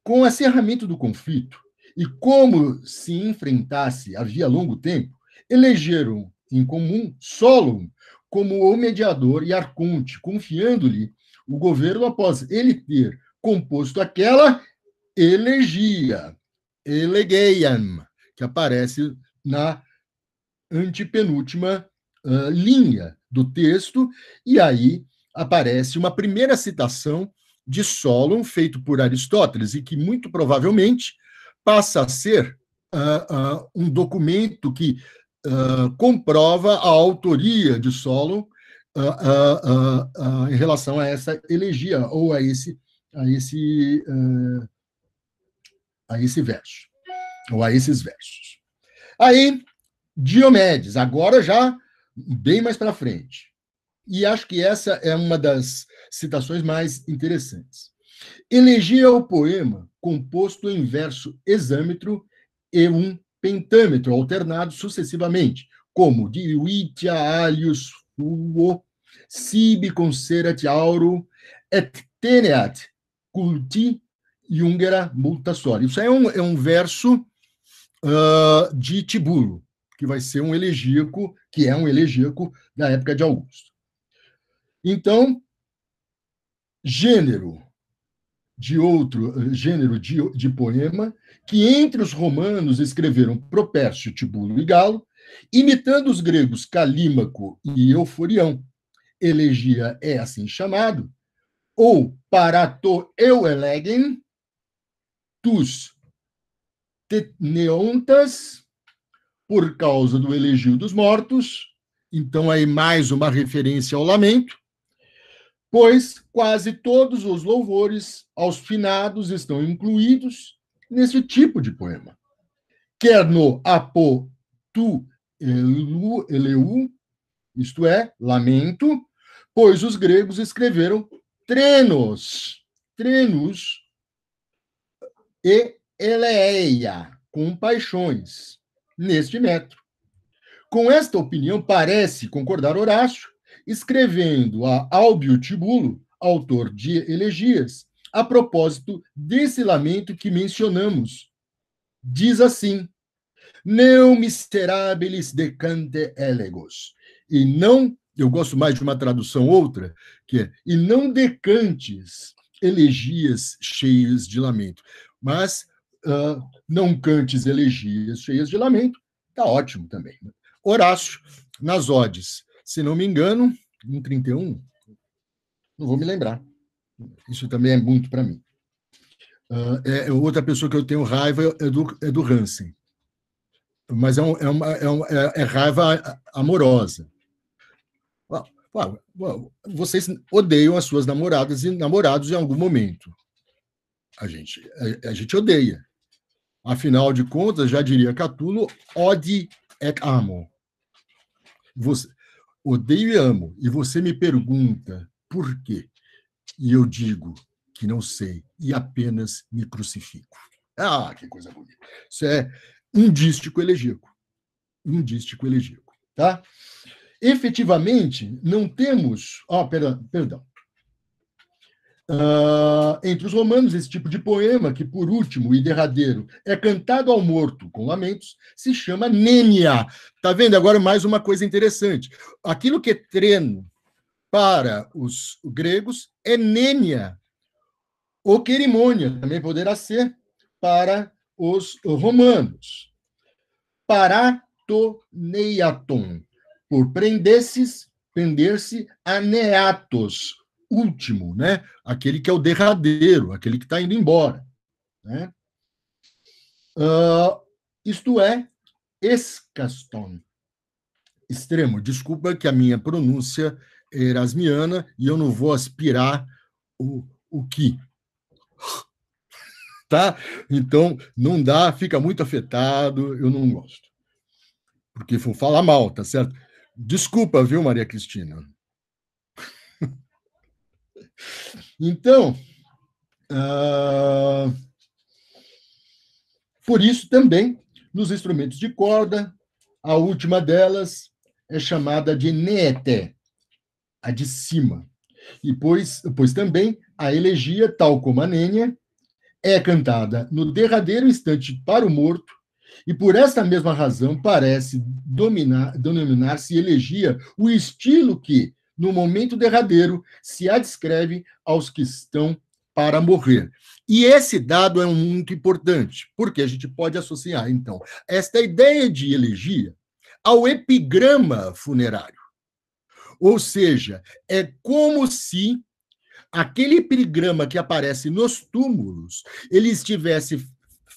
Com o acerramento do conflito e como se enfrentasse havia longo tempo, elegeram em comum Solon como o mediador e arconte, confiando-lhe o governo após ele ter composto aquela elegia, elegeiam, que aparece na antepenúltima linha do texto, e aí aparece uma primeira citação de Solon, feito por Aristóteles, e que muito provavelmente passa a ser um documento que comprova a autoria de Solon em relação a essa elegia, ou a esse verso, ou a esses versos. Aí, Diomedes, agora já bem mais para frente. E acho que essa é uma das citações mais interessantes. Elegia o poema composto em verso hexâmetro e um pentâmetro, alternados sucessivamente, como divitia alius fuo, sibi concerat auro, et teneat culti jungera multa soli. Isso é um verso de Tibulo, que vai ser um elegíaco, que é um elegíaco da época de Augusto. Então, gênero de poema, que entre os romanos escreveram Propércio, Tibulo e Galo, imitando os gregos Calímaco e Euforião. Elegia é assim chamado, ou parato euelegen, tus neontas, por causa do elegio dos mortos, então aí mais uma referência ao lamento, pois quase todos os louvores aos finados estão incluídos nesse tipo de poema. Quer no apo tu eleu, isto é, lamento, pois os gregos escreveram trenos e eleia, com paixões, neste metro. Com esta opinião, parece concordar Horácio, escrevendo a Álbio Tibulo, autor de elegias, a propósito desse lamento que mencionamos. Diz assim: Neu miserabilis decante elegos. E não, eu gosto mais de uma tradução outra, que é, e não decantes elegias cheias de lamento, mas não cantes elegias cheias de lamento, está ótimo também. Horácio, nas odes, se não me engano, em 31, não vou me lembrar. Isso também é muito para mim. Outra pessoa que eu tenho raiva é do Hansen. Mas é raiva amorosa. Vocês odeiam as suas namoradas e namorados em algum momento. A gente odeia. Afinal de contas, já diria Catulo, odi et amo. Odeio e amo. E você me pergunta por quê? E eu digo que não sei e apenas me crucifico. Ah, que coisa bonita. Isso é um dístico elegíaco. Tá? Efetivamente, não temos... perdão. Entre os romanos, esse tipo de poema, que por último e derradeiro é cantado ao morto com lamentos, se chama nênia. Está vendo agora mais uma coisa interessante? Aquilo que é treno para os gregos é nênia, ou querimônia, também poderá ser para os romanos. Paratoneiaton, por prender-se a neatos, último, né? Aquele que é o derradeiro, aquele que está indo embora. Né? Isto é, escaston, extremo. Desculpa que a minha pronúncia é erasmiana e eu não vou aspirar o que. Tá? Então, não dá, fica muito afetado, eu não gosto. Porque vou falar mal, tá certo? Desculpa, viu, Maria Cristina? Então, por isso também, nos instrumentos de corda, a última delas é chamada de neete, a de cima. E pois também a elegia, tal como a nênia, é cantada no derradeiro instante para o morto, e por esta mesma razão parece denominar-se elegia o estilo que, no momento derradeiro, se adscreve aos que estão para morrer. E esse dado é muito importante, porque a gente pode associar, então, esta ideia de elegia ao epigrama funerário. Ou seja, é como se aquele epigrama que aparece nos túmulos, ele estivesse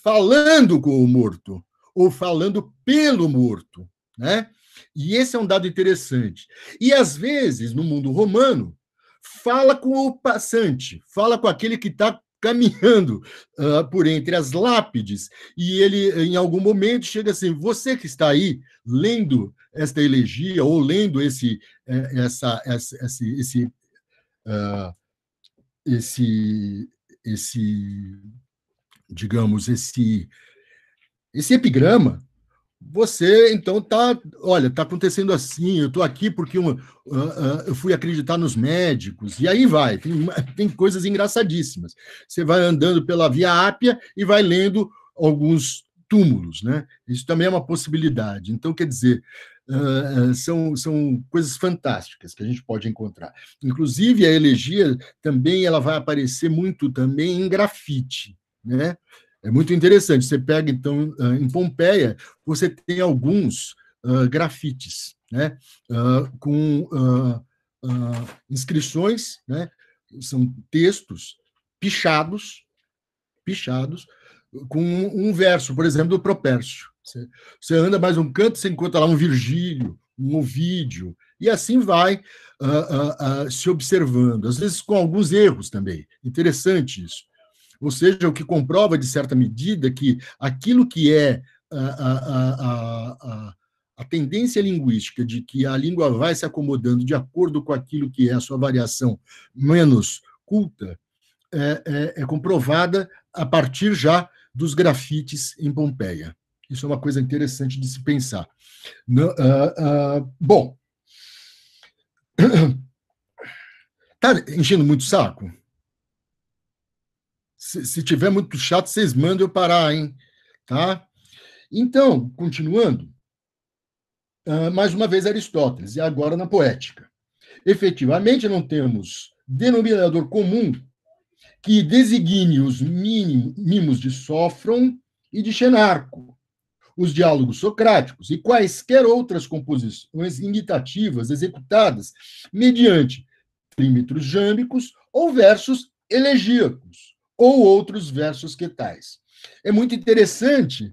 falando com o morto, ou falando pelo morto, né? E esse é um dado interessante. E, às vezes, no mundo romano, fala com o passante, fala com aquele que está caminhando por entre as lápides, e ele, em algum momento, chega assim, você que está aí lendo esta elegia, ou lendo esse digamos, esse epigrama, você, então, olha, está acontecendo assim, eu estou aqui porque eu fui acreditar nos médicos, e aí vai, tem coisas engraçadíssimas. Você vai andando pela Via Ápia e vai lendo alguns túmulos, né? Isso também é uma possibilidade. Então, quer dizer, são coisas fantásticas que a gente pode encontrar. Inclusive, a elegia também ela vai aparecer muito também em grafite, né? É muito interessante. Você pega, então, em Pompeia, você tem alguns grafites, né, com inscrições, né, são textos pichados, com um verso, por exemplo, do Propércio. Você anda mais um canto, você encontra lá um Virgílio, um Ovídio, e assim vai se observando, às vezes com alguns erros também. Interessante isso. Ou seja, o que comprova, de certa medida, que aquilo que é a tendência linguística de que a língua vai se acomodando de acordo com aquilo que é a sua variação menos culta, é comprovada a partir já dos grafites em Pompeia. Isso é uma coisa interessante de se pensar. Bom, está enchendo muito o saco? Se tiver muito chato, vocês mandam eu parar, hein? Tá? Então, continuando, mais uma vez Aristóteles, e agora na poética. Efetivamente, não temos denominador comum que designe os mimos de Sófron e de Xenarco, os diálogos socráticos e quaisquer outras composições imitativas executadas mediante trímetros jâmbicos ou versos elegíacos, ou outros versos que tais. É muito interessante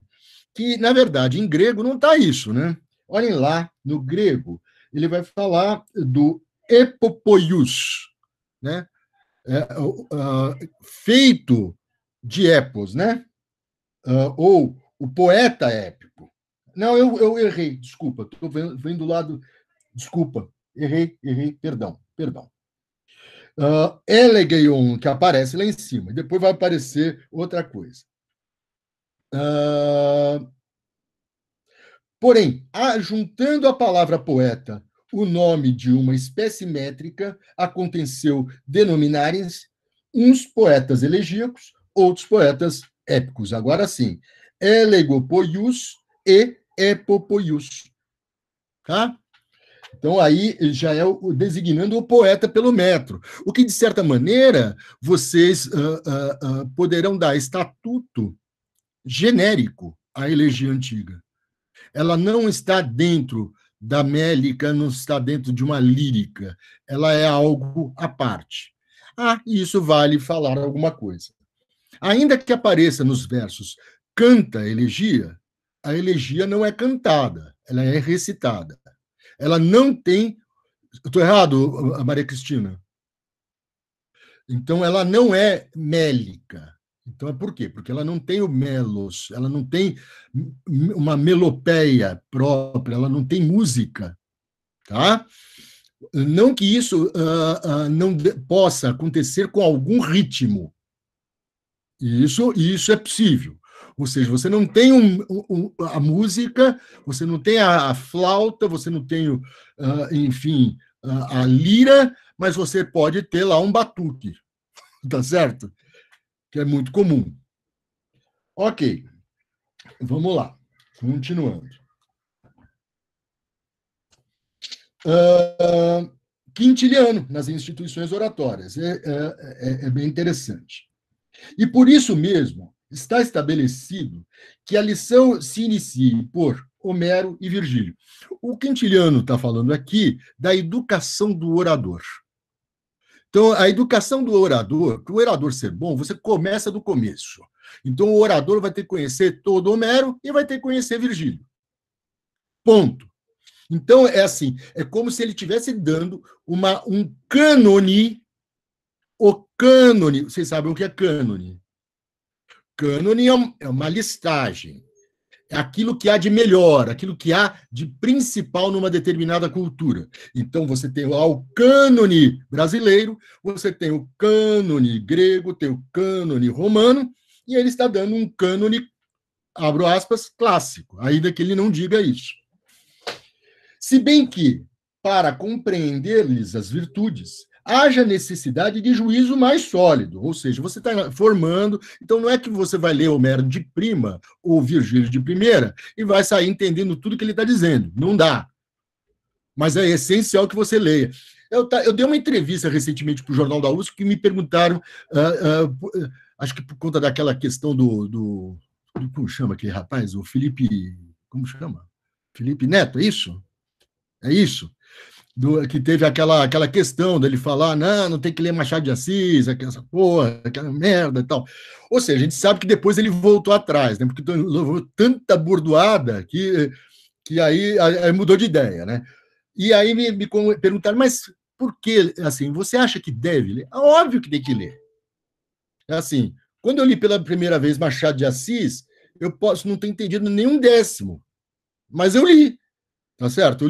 que, na verdade, em grego não está isso, né? Olhem lá, no grego, ele vai falar do epopoios, né? Feito de epos, né? Ou o poeta épico. Não, eu errei, desculpa, estou vendo do lado... Desculpa, errei, perdão. Elegeion, que aparece lá em cima, e depois vai aparecer outra coisa. Porém, juntando a palavra poeta o nome de uma espécie métrica, aconteceu denominarem-se uns poetas elegíacos, outros poetas épicos. Agora sim, elegopoius e epopoius. Tá? Então, aí já é designando o poeta pelo metro. O que, de certa maneira, vocês poderão dar estatuto genérico à elegia antiga. Ela não está dentro da mélica, não está dentro de uma lírica. Ela é algo à parte. E isso vale falar alguma coisa. Ainda que apareça nos versos canta a elegia não é cantada, ela é recitada. Ela não tem... Estou errado, Maria Cristina? Então, ela não é mélica. Então, é por quê? Porque ela não tem o melos, ela não tem uma melopeia própria, ela não tem música. Tá? Não que isso não possa acontecer com algum ritmo. Isso é possível. Ou seja, você não tem a música, você não tem a flauta, você não tem, enfim, a lira, mas você pode ter lá um batuque, tá certo? Que é muito comum. Ok, vamos lá, continuando. Quintiliano, nas instituições oratórias, é bem interessante. E por isso mesmo, está estabelecido que a lição se inicie por Homero e Virgílio. O Quintiliano está falando aqui da educação do orador. Então, a educação do orador, para o orador ser bom, você começa do começo. Então, o orador vai ter que conhecer todo Homero e vai ter que conhecer Virgílio. Ponto. Então, é assim, é como se ele estivesse dando um cânone. O cânone, vocês sabem o que é cânone? Cânone é uma listagem. É aquilo que há de melhor, aquilo que há de principal numa determinada cultura. Então, você tem lá o cânone brasileiro, você tem o cânone grego, tem o cânone romano, e ele está dando um cânone, abro aspas, clássico, ainda que ele não diga isso. Se bem que, para compreender-lhes as virtudes, haja necessidade de juízo mais sólido, ou seja, você está formando, então não é que você vai ler Homero de prima ou Virgílio de primeira e vai sair entendendo tudo que ele está dizendo. Não dá. Mas é essencial que você leia. Eu dei uma entrevista recentemente para o Jornal da USP que me perguntaram, acho que por conta daquela questão como chama aquele rapaz? O Felipe, como chama? Felipe Neto, é isso? É isso? Que teve aquela questão dele falar, não tem que ler Machado de Assis, aquela porra, aquela merda e tal. Ou seja, a gente sabe que depois ele voltou atrás, né? Porque levou tanta burdoada que aí mudou de ideia, né? E aí me perguntaram, mas por que, assim, você acha que deve ler? Óbvio que tem que ler. É assim, quando eu li pela primeira vez Machado de Assis, eu posso não ter entendido nenhum décimo, mas eu li. Tá certo?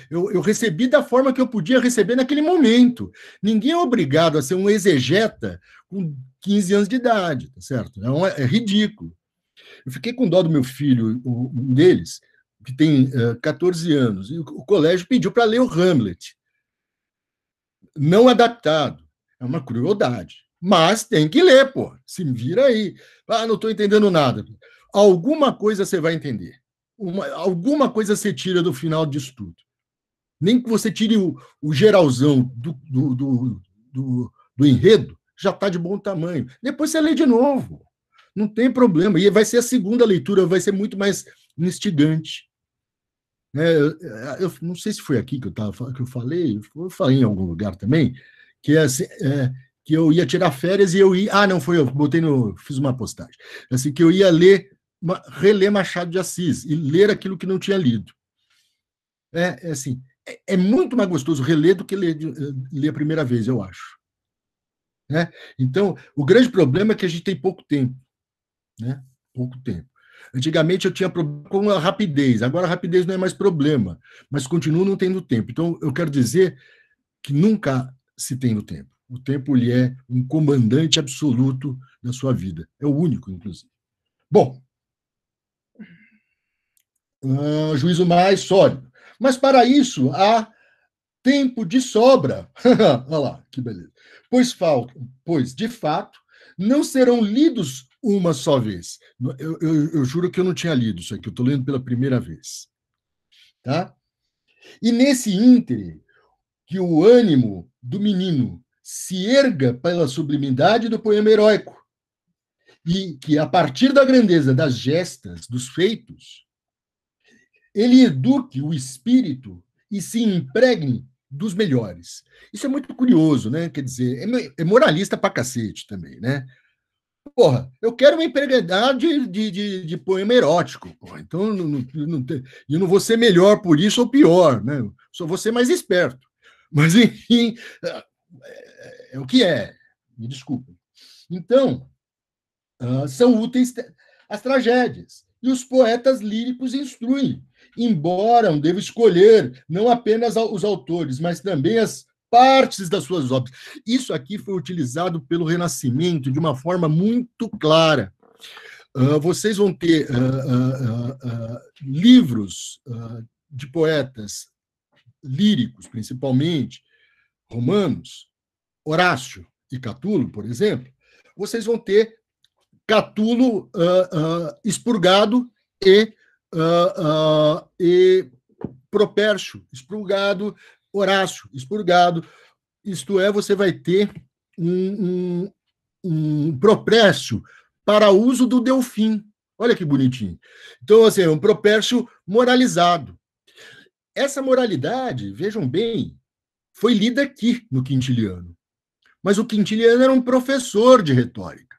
Eu recebi da forma que eu podia receber naquele momento. Ninguém é obrigado a ser um exegeta com 15 anos de idade, tá certo? É ridículo. Eu fiquei com dó do meu filho, um deles, que tem 14 anos, e o colégio pediu para ler o Hamlet. Não adaptado. É uma crueldade. Mas tem que ler, pô. Se vira aí. Não estou entendendo nada. Alguma coisa você vai entender. Alguma coisa você tira do final disso tudo. Nem que você tire o geralzão do enredo, já está de bom tamanho. Depois você lê de novo. Não tem problema. E vai ser a segunda leitura, vai ser muito mais instigante. Eu não sei se foi aqui que eu falei em algum lugar também, que que eu ia tirar férias e eu ia. Não, foi eu, fiz uma postagem. Assim, que eu ia reler Machado de Assis e ler aquilo que não tinha lido. Assim, é muito mais gostoso reler do que ler a primeira vez, eu acho. Então, o grande problema é que a gente tem pouco tempo. Pouco tempo. Antigamente eu tinha problema com a rapidez, agora a rapidez não é mais problema, mas continuo não tendo tempo. Então, eu quero dizer que nunca se tem o tempo. O tempo ele é um comandante absoluto da sua vida. É o único, inclusive. Bom, juízo mais sólido. Mas, para isso, há tempo de sobra. Olha lá, que beleza. Pois, de fato, não serão lidos uma só vez. Eu juro que eu não tinha lido isso aqui, eu estou lendo pela primeira vez. Tá? E nesse íntere, que o ânimo do menino se erga pela sublimidade do poema heróico, e que, a partir da grandeza das gestas, dos feitos, ele eduque o espírito e se impregne dos melhores. Isso é muito curioso, né? Quer dizer, é moralista pra cacete também, né? Porra, eu quero uma empregabilidade de poema erótico, porra. Então eu não vou ser melhor por isso ou pior, né? Só vou ser mais esperto. Mas, enfim, é o que é. Me desculpem. Então, são úteis as tragédias. E os poetas líricos instruem, embora devam escolher não apenas os autores, mas também as partes das suas obras. Isso aqui foi utilizado pelo Renascimento de uma forma muito clara. Vocês vão ter livros de poetas líricos, principalmente, romanos, Horácio e Catulo, por exemplo, vocês vão ter Catulo expurgado e Propércio expurgado, Horácio expurgado. Isto é, você vai ter um propércio para uso do Delfim. Olha que bonitinho. Então, assim, é um propércio moralizado. Essa moralidade, vejam bem, foi lida aqui no Quintiliano. Mas o Quintiliano era um professor de retórica.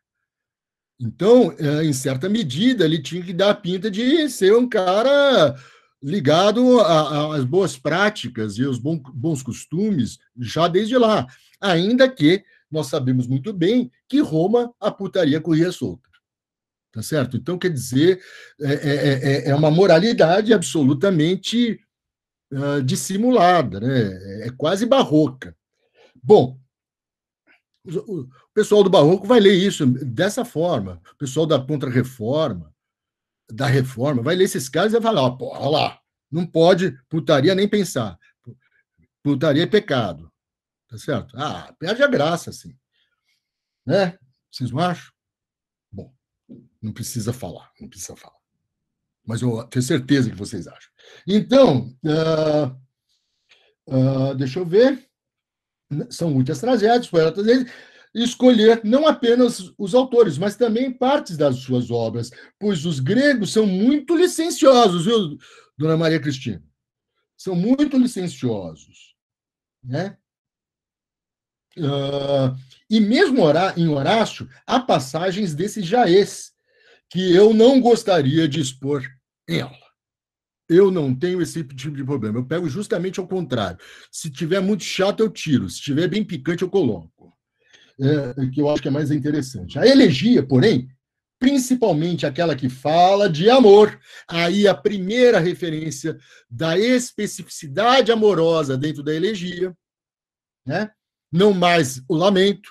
Então, em certa medida, ele tinha que dar a pinta de ser um cara ligado às boas práticas e aos bons costumes, já desde lá. Ainda que nós sabemos muito bem que Roma, a putaria corria solta. Tá certo? Então, quer dizer, é uma moralidade absolutamente dissimulada, né? É quase barroca. Bom, o pessoal do Barroco vai ler isso dessa forma. O pessoal da Contra-Reforma, da Reforma, vai ler esses caras e vai falar: pô, olha lá, não pode putaria nem pensar. Putaria é pecado. Tá certo? Ah, perde a graça, assim. Né? Vocês não acham? Bom, não precisa falar, não precisa falar. Mas eu tenho certeza que vocês acham. Então, deixa eu ver. São muitas tragédias, poetas deles, escolher não apenas os autores, mas também partes das suas obras, pois os gregos são muito licenciosos, viu, dona Maria Cristina? São muito licenciosos, né? E mesmo em Horácio, há passagens desse jaez que eu não gostaria de expor em aula. Eu não tenho esse tipo de problema. Eu pego justamente ao contrário. Se tiver muito chato, eu tiro. Se tiver bem picante, eu coloco. Que eu acho que é mais interessante. A elegia, porém, principalmente aquela que fala de amor, aí a primeira referência da especificidade amorosa dentro da elegia, né? Não mais o lamento,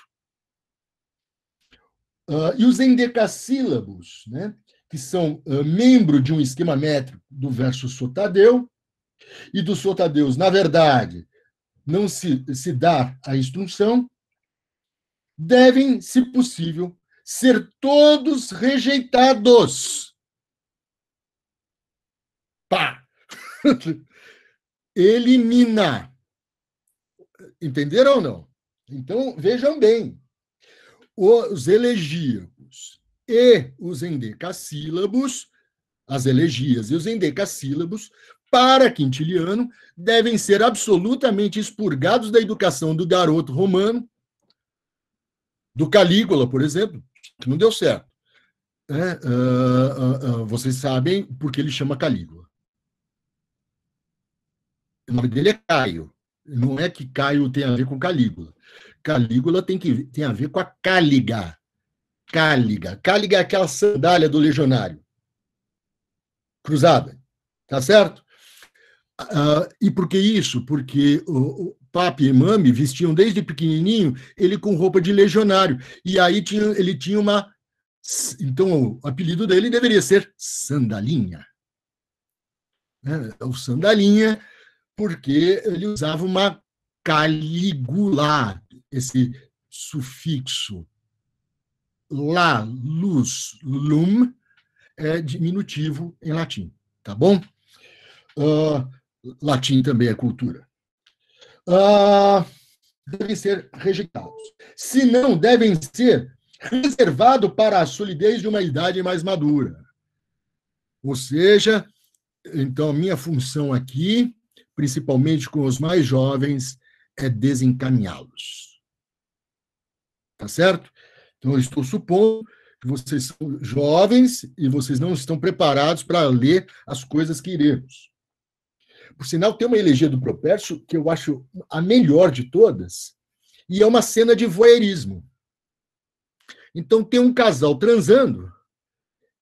e os endecassílabos, né? Que são membro de um esquema métrico do verso sotadeu, e dos sotadeus, na verdade, não se dá a instrução, devem, se possível, ser todos rejeitados. Pá! Elimina. Entenderam ou não? Então, vejam bem. Os elegíacos e os endecassílabos, as elegias e os endecassílabos, para Quintiliano, devem ser absolutamente expurgados da educação do garoto romano, do Calígula, por exemplo, que não deu certo. Vocês sabem porque ele chama Calígula. O nome dele é Caio. Não é que Caio tem a ver com Calígula. Calígula tem a ver com a cáliga. Cáliga. Cáliga é aquela sandália do legionário. Cruzada. Tá certo? E por que isso? Porque o Papa e Mame vestiam desde pequenininho ele com roupa de legionário. E aí ele tinha uma... Então, o apelido dele deveria ser Sandalinha. O Sandalinha, porque ele usava uma Caligula, esse sufixo lá, luz, lum, é diminutivo em latim, tá bom? Latim também é cultura. Devem ser rejeitados. Se não, devem ser reservados para a solidez de uma idade mais madura. Ou seja, então, a minha função aqui, principalmente com os mais jovens, é desencaminhá-los. Tá certo? Então, eu estou supondo que vocês são jovens e vocês não estão preparados para ler as coisas que iremos. Por sinal, tem uma elegia do Propércio que eu acho a melhor de todas, e é uma cena de voyeurismo. Então, tem um casal transando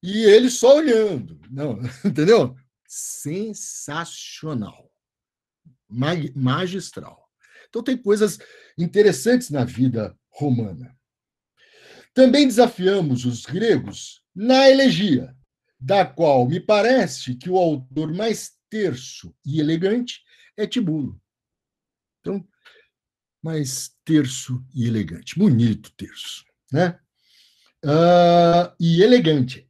e ele só olhando. Não, entendeu? Sensacional. Magistral. Então, tem coisas interessantes na vida romana. Também desafiamos os gregos na elegia, da qual me parece que o autor mais terso e elegante é Tibulo. Então, mais terso e elegante. Bonito terço, né? E elegante,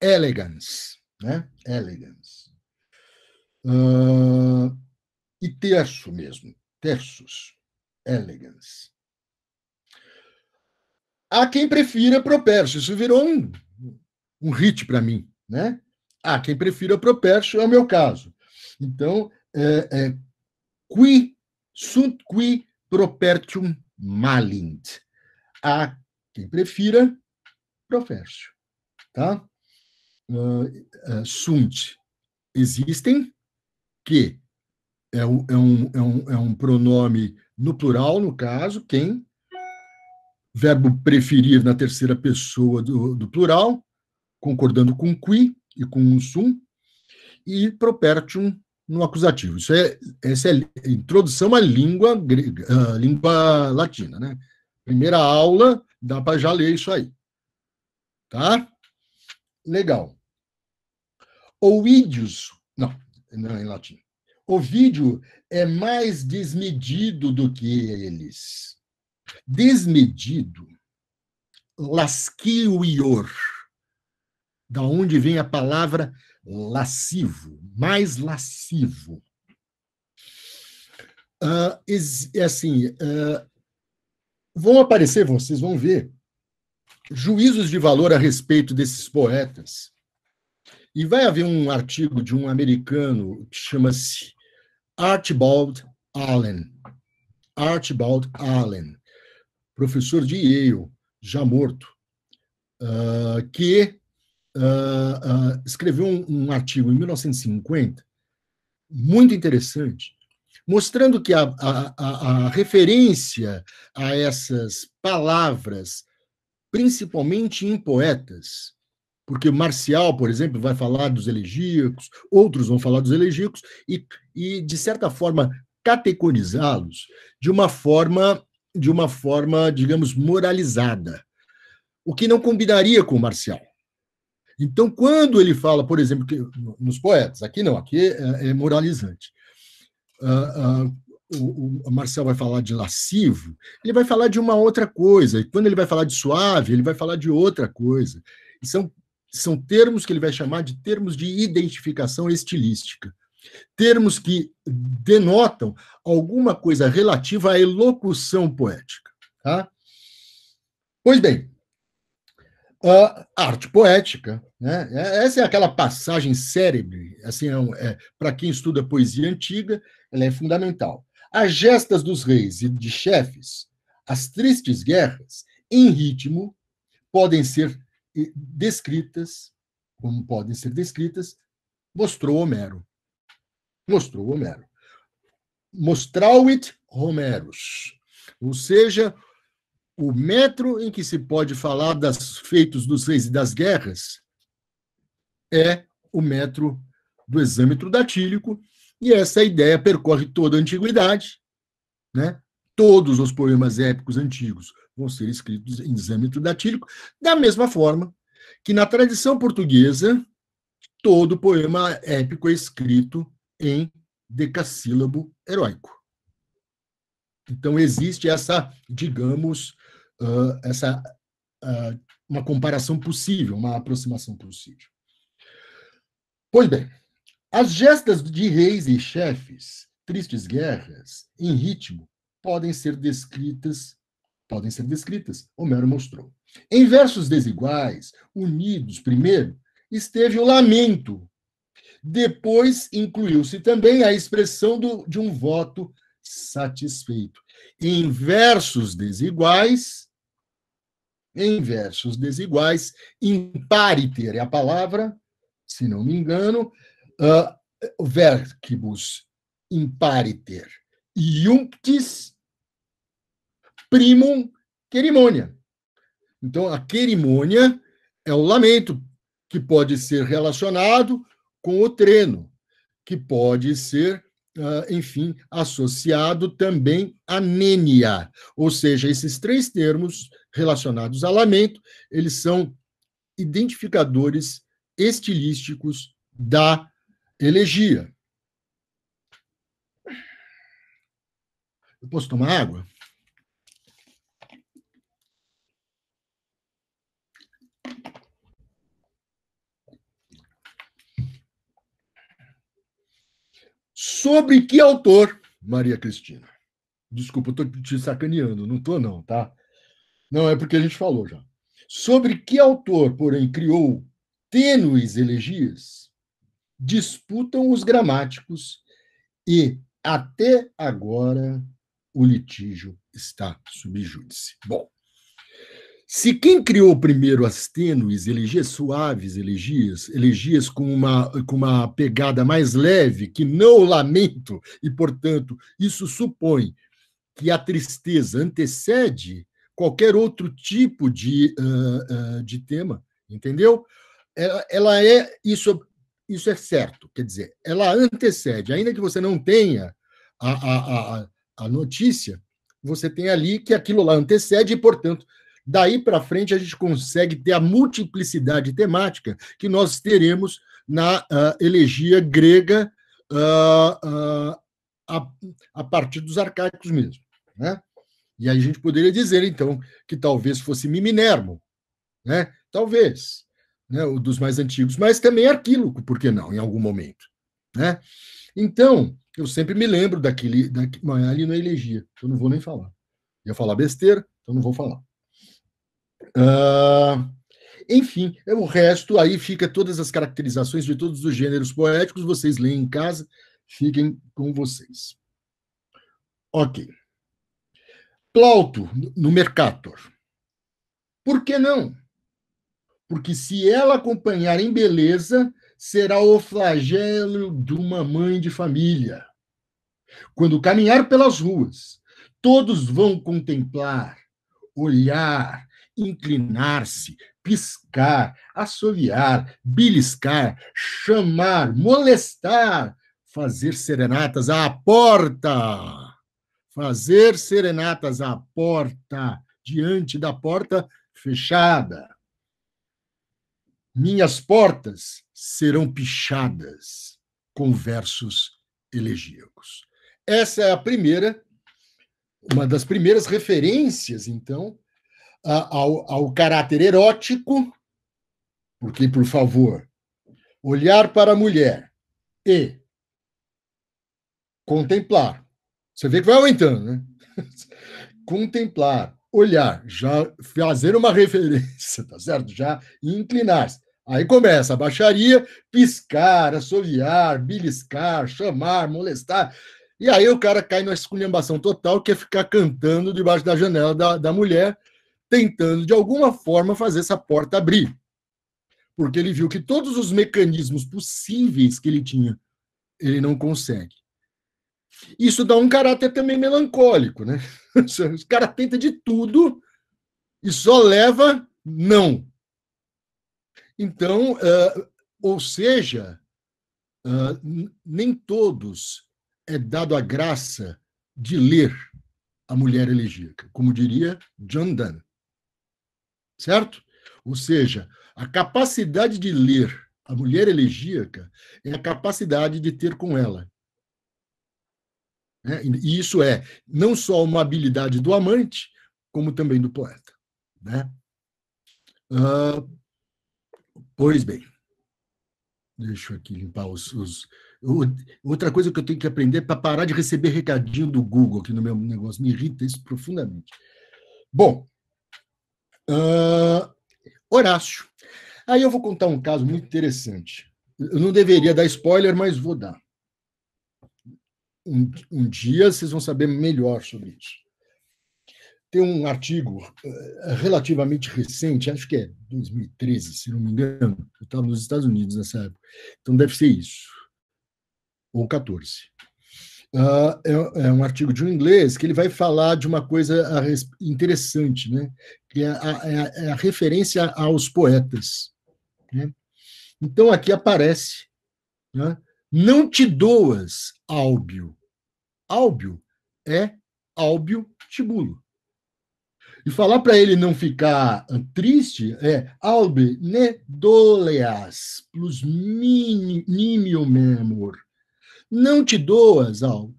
elegance, né? Elegance. E terço mesmo, terços, elegance. Há quem prefira propércio, isso virou um hit para mim, né? Há quem prefira propércio, é o meu caso. Então, qui sunt qui propertium malint. Há quem prefira propércio, tá? Sunt, existem, que é um pronome no plural, no caso, quem, verbo preferir na terceira pessoa do plural, concordando com qui e com sum, e propertium no acusativo. Essa é a introdução à língua grega, à língua latina, né? Primeira aula, dá para já ler isso aí. Tá? Legal. Ovidius, não é em latim. Ovídio é mais desmedido do que eles. Desmedido, lascivior, da onde vem a palavra lascivo, mais lascivo. Vão aparecer, vocês vão ver, juízos de valor a respeito desses poetas. E vai haver um artigo de um americano que chama-se Archibald Allen. Archibald Allen, professor de Yale, já morto, que escreveu um artigo em 1950, muito interessante, mostrando que a referência a essas palavras, principalmente em poetas, porque Marcial, por exemplo, vai falar dos elegíacos, outros vão falar dos elegíacos, e de certa forma, categorizá-los de uma forma, digamos, moralizada, o que não combinaria com o Marcial. Então, quando ele fala, por exemplo, que, nos poetas, aqui não, aqui é moralizante. O Marcel vai falar de lascivo, ele vai falar de uma outra coisa. E quando ele vai falar de suave, ele vai falar de outra coisa. E são termos que ele vai chamar de termos de identificação estilística. Termos que denotam alguma coisa relativa à elocução poética. Tá? Pois bem, a arte poética, né? Essa é aquela passagem célebre, assim, para quem estuda poesia antiga, ela é fundamental. As gestas dos reis e de chefes, as tristes guerras, em ritmo, podem ser descritas, como podem ser descritas, mostrou Homero. Mostrou Homero. Mostrauit Homerus. Ou seja, o metro em que se pode falar dos feitos dos reis e das guerras é o metro do exâmetro datílico, e essa ideia percorre toda a antiguidade, né? Todos os poemas épicos antigos vão ser escritos em exâmetro datílico, da mesma forma que na tradição portuguesa todo poema épico é escrito em decassílabo heróico. Então existe essa, digamos, uma comparação possível, uma aproximação possível. Pois bem, as gestas de reis e chefes, tristes guerras, em ritmo, podem ser descritas, Homero mostrou. Em versos desiguais, unidos, primeiro, esteve o lamento. Depois incluiu-se também a expressão de um voto satisfeito. Em versos desiguais, impariter é a palavra, se não me engano, verbibus impariter iunctis primum querimônia. Então, a querimônia é o lamento, que pode ser relacionado com o treno, que pode ser, enfim, associado também à nênia. Ou seja, esses três termos relacionados a lamento, eles são identificadores estilísticos da elegia. Eu posso tomar água? Sobre que autor, Maria Cristina? Desculpa, eu estou te sacaneando, não estou não, tá? Não, é porque a gente falou já. Sobre que autor, porém, criou tênues elegias, disputam os gramáticos e, até agora, o litígio está sub júdice. Bom, se quem criou primeiro as tênues elegias, suaves elegias com uma pegada mais leve, que não o lamento, e, portanto, isso supõe que a tristeza antecede qualquer outro tipo de tema, entendeu? Ela é isso é certo, quer dizer, ela antecede, ainda que você não tenha a notícia, você tem ali que aquilo lá antecede e, portanto, daí para frente a gente consegue ter a multiplicidade temática que nós teremos na elegia grega a partir dos arcaicos mesmo, né? E aí a gente poderia dizer, então, que talvez fosse Miminermo, né? Talvez, né? O dos mais antigos, mas também Arquíloco, por que não, em algum momento, né? Então, eu sempre me lembro daquele ali na elegia, eu não vou nem falar. Ia falar besteira, então não vou falar. Enfim, o resto, aí fica todas as caracterizações de todos os gêneros poéticos, vocês leem em casa, fiquem com vocês. Ok. Plauto, no Mercator. Por que não? Porque se ela acompanhar em beleza, será o flagelo de uma mãe de família. Quando caminhar pelas ruas, todos vão contemplar, olhar, inclinar-se, piscar, assoviar, beliscar, chamar, molestar, fazer serenatas à porta. Fazer serenatas à porta, diante da porta fechada. Minhas portas serão pichadas com versos elegíacos. Essa é uma das primeiras referências, então, ao caráter erótico, porque, por favor, olhar para a mulher e contemplar. Você vê que vai aumentando, né? Contemplar, olhar, já fazer uma referência, tá certo? Já inclinar-se. Aí começa a baixaria, piscar, assoviar, beliscar, chamar, molestar. E aí o cara cai numa esculhambação total, que é ficar cantando debaixo da janela da mulher, tentando, de alguma forma, fazer essa porta abrir. Porque ele viu que todos os mecanismos possíveis que ele tinha, ele não consegue. Isso dá um caráter também melancólico, né? Os caras tentam de tudo e só leva não. Então, ou seja, nem todos é dado a graça de ler a mulher elegíaca, como diria John Donne. Certo? Ou seja, a capacidade de ler a mulher elegíaca é a capacidade de ter com ela. E isso é não só uma habilidade do amante, como também do poeta. Né? Pois bem, deixa eu aqui limpar outra coisa que eu tenho que aprender para parar de receber recadinho do Google aqui no meu negócio, me irrita isso profundamente. Bom, Horácio. Aí eu vou contar um caso muito interessante. Eu não deveria dar spoiler, mas vou dar. Um dia vocês vão saber melhor sobre isso. Tem um artigo relativamente recente, acho que é 2013, se não me engano. Eu estava nos Estados Unidos nessa época. Então deve ser isso. Ou 14. É um artigo de um inglês que ele vai falar de uma coisa interessante, né? Que é a referência aos poetas. Né? Então aqui aparece, né? Não te doas, Álbio. Álbio é Álbio Tibulo. E falar para ele não ficar triste é Albe ne doleas plus nimio memor. Não te doas, Álbio,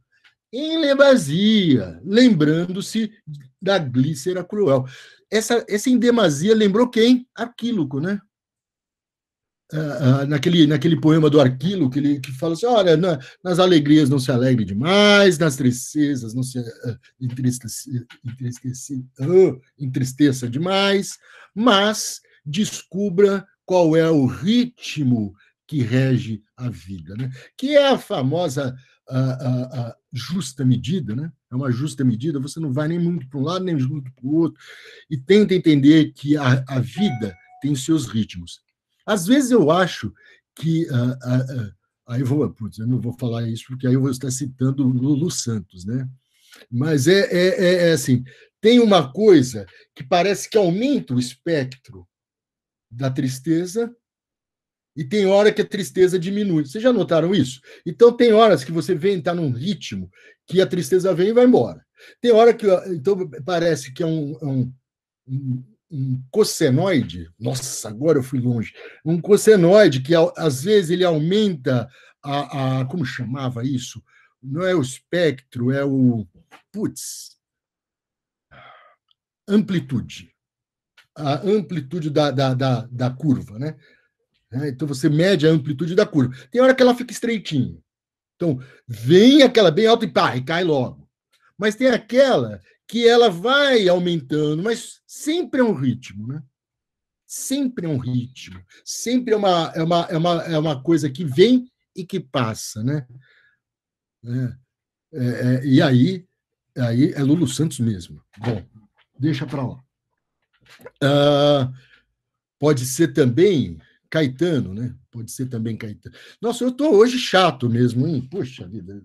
em lebasia, lembrando-se da Glícera cruel. Essa em demasia lembrou quem? Arquíloco, né? naquele poema do Arquilo, que fala assim, olha, nas alegrias não se alegre demais, nas tristezas não se entristeça demais, mas descubra qual é o ritmo que rege a vida, né? Que é a famosa a justa medida, né? É uma justa medida, você não vai nem muito para um lado, nem muito para o outro, e tenta entender que a vida tem seus ritmos. Às vezes eu acho que aí eu não vou falar isso porque aí eu vou estar citando o Lulu Santos, né? Mas é assim, tem uma coisa que parece que aumenta o espectro da tristeza e tem hora que a tristeza diminui. Vocês já notaram isso? Então tem horas que você vem está num ritmo que a tristeza vem e vai embora. Tem hora que então parece que é um cossenoide, nossa, agora eu fui longe, um cossenoide que às vezes ele aumenta como chamava isso? Não é o espectro, é o amplitude, a amplitude da curva, né? Então você mede a amplitude da curva. Tem hora que ela fica estreitinha. Então vem aquela bem alta e cai logo. Mas tem aquela que ela vai aumentando, mas sempre é um ritmo, né? Sempre é um ritmo, sempre é uma coisa que vem e que passa, né? E aí é Lulu Santos mesmo. Bom, deixa para lá. Pode ser também Caetano, né? Pode ser também Caetano. Nossa, eu estou hoje chato mesmo, hein? Poxa vida.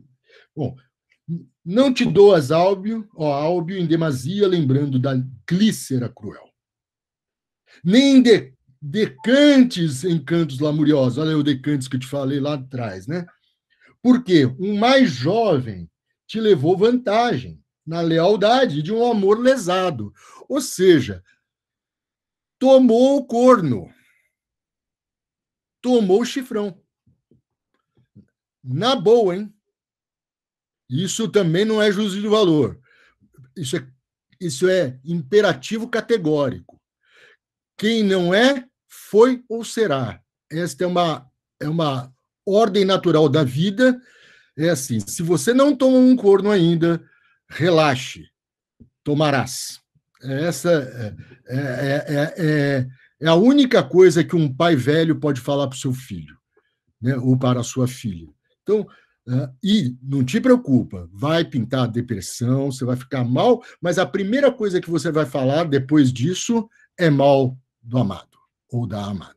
Bom, não te doas, Álbio, Álbio, em demasia, lembrando da Clícera cruel. Nem decantes em cantos lamuriosos. Olha o decantes que eu te falei lá atrás, né? Porque um mais jovem te levou vantagem na lealdade de um amor lesado. Ou seja, tomou o corno, tomou o chifrão. Na boa, hein? Isso também não é juízo de valor. Isso é imperativo categórico. Quem não é, foi ou será. Esta é uma ordem natural da vida. É assim, se você não tomou um corno ainda, relaxe, tomarás. Essa é a única coisa que um pai velho pode falar para o seu filho, né, ou para a sua filha. Então, e não te preocupa, vai pintar depressão, você vai ficar mal, mas a primeira coisa que você vai falar depois disso é mal do amado ou da amada.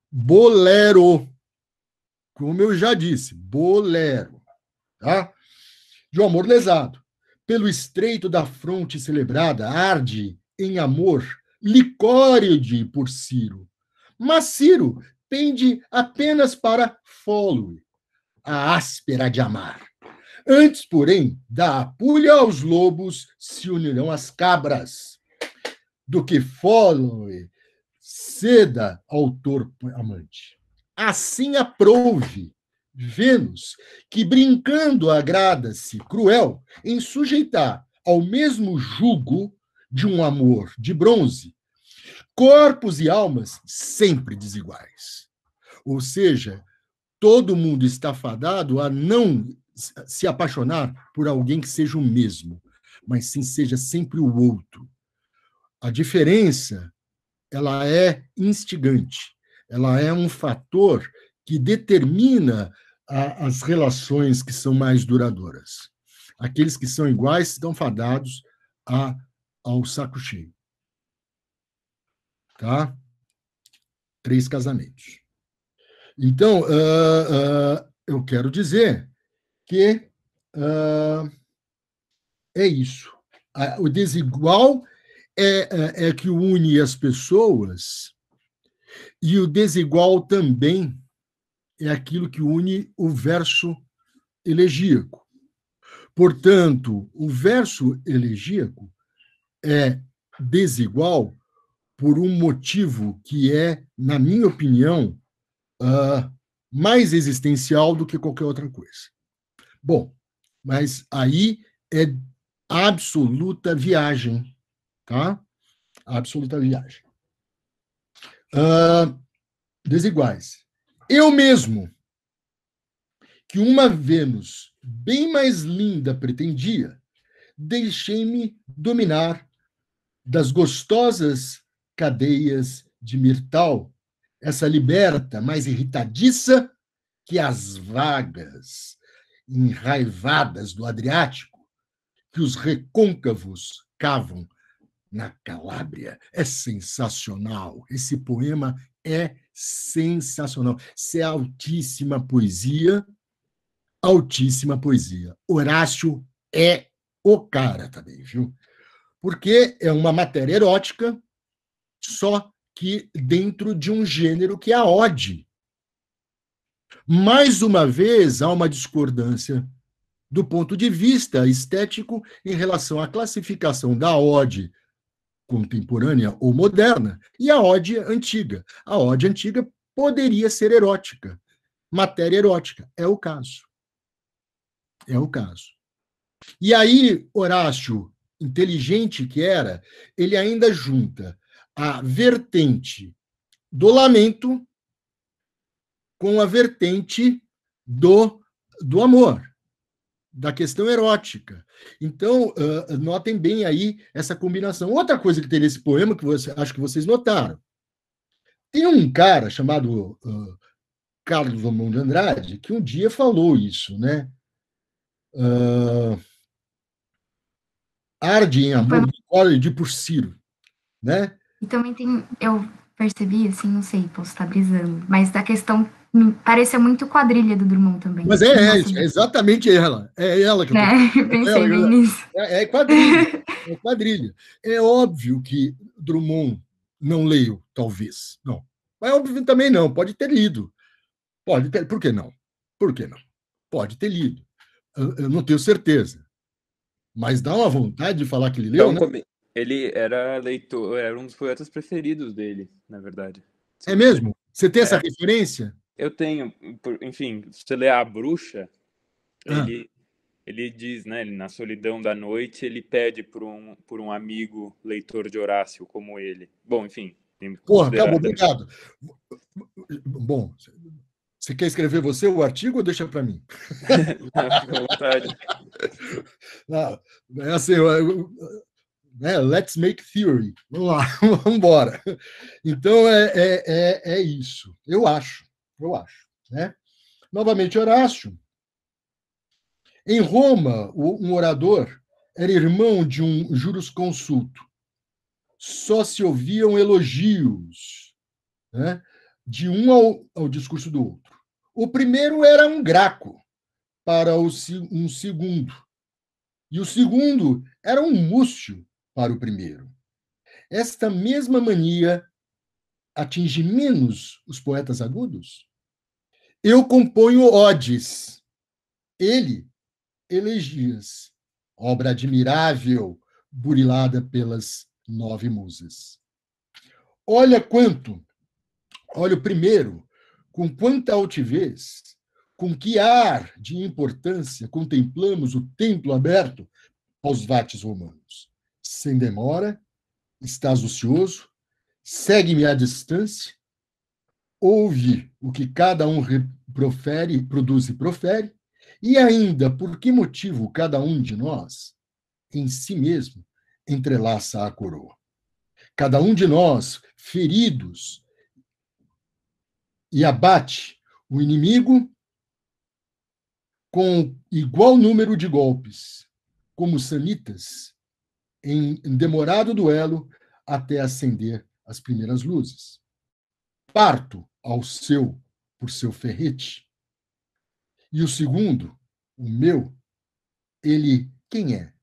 Bolero, como eu já disse, bolero, tá? De um amor lesado. Pelo estreito da fronte celebrada, arde em amor licóride por Ciro. Mas Ciro pende apenas para Fólue, a áspera de amar. Antes, porém, da apulha aos lobos se unirão as cabras, do que Fólue ceda ao torpe amante. Assim aprouve Vênus, que brincando agrada-se, cruel, em sujeitar ao mesmo jugo de um amor de bronze, corpos e almas sempre desiguais. Ou seja, todo mundo está fadado a não se apaixonar por alguém que seja o mesmo, mas sim seja sempre o outro. A diferença, ela é instigante, ela é um fator que determina as relações que são mais duradouras. Aqueles que são iguais estão fadados ao saco cheio. Tá? 3 casamentos. Então, eu quero dizer que é isso. O desigual é que une as pessoas, e o desigual também é aquilo que une o verso elegíaco. Portanto, o verso elegíaco é desigual por um motivo que é, na minha opinião, mais existencial do que qualquer outra coisa. Bom, mas aí é absoluta viagem, tá? Absoluta viagem. desiguais. Eu mesmo, que uma Vênus bem mais linda pretendia, deixei-me dominar das gostosas cadeias de Mirtal, essa liberta mais irritadiça que as vagas enraivadas do Adriático, que os recôncavos cavam na Calábria. É sensacional. Esse poema é sensacional. Isso é altíssima poesia, altíssima poesia. Horácio é o cara também, viu? Porque é uma matéria erótica, só que dentro de um gênero que é a ode. Mais uma vez, há uma discordância do ponto de vista estético em relação à classificação da ode contemporânea ou moderna e a ode antiga. A ode antiga poderia ser erótica, matéria erótica. É o caso. É o caso. E aí, Horácio, inteligente que era, ele ainda junta a vertente do lamento com a vertente do amor, da questão erótica. Então, notem bem aí essa combinação. Outra coisa que tem nesse poema, que acho que vocês notaram, tem um cara chamado Carlos Drummond de Andrade, que um dia falou isso, né? Arde em amor de cólera de Porciro, né? E também tem, eu percebi, assim, não sei, posso estar brisando, mas da questão, pareceu muito quadrilha do Drummond também. Mas é exatamente ela. É ela que eu tô pensei bem nisso. É quadrilha. É quadrilha. É óbvio que Drummond não leu, talvez. Não. Mas óbvio também não. Pode ter lido. Pode ter. Por que não? Por que não? Pode ter lido. Eu não tenho certeza. Mas dá uma vontade de falar que ele leu, então, né? Ele era leitor, era um dos poetas preferidos dele, na verdade. É mesmo? Você tem essa referência? Eu tenho, enfim, se você ler A Bruxa, ele diz, né, na solidão da noite, ele pede por um amigo leitor de Horácio como ele. Bom, enfim. Porra, acabou, obrigado. Bom, você quer escrever você o artigo ou deixa para mim? Não, fica à vontade. Não, é assim, let's make theory. Vamos lá, vamos embora. Então, é isso. Eu acho. Né? Novamente, Horácio. Em Roma, um orador era irmão de um jurisconsulto. Só se ouviam elogios, né, de um ao discurso do outro. O primeiro era um Graco para um segundo. E o segundo era um Múcio para o primeiro. Esta mesma mania atinge menos os poetas agudos? Eu componho odes, ele elegias, obra admirável, burilada pelas 9 musas. Olha o primeiro, com quanta altivez, com que ar de importância contemplamos o templo aberto aos vates romanos. Sem demora, estás ocioso, segue-me à distância, ouve o que cada um profere, produz e profere, e ainda por que motivo cada um de nós, em si mesmo, entrelaça a coroa. Cada um de nós, feridos, e abate o inimigo com igual número de golpes, como sanitas, em demorado duelo até acender as primeiras luzes. Parto por seu ferrete, e o segundo, o meu, ele quem é?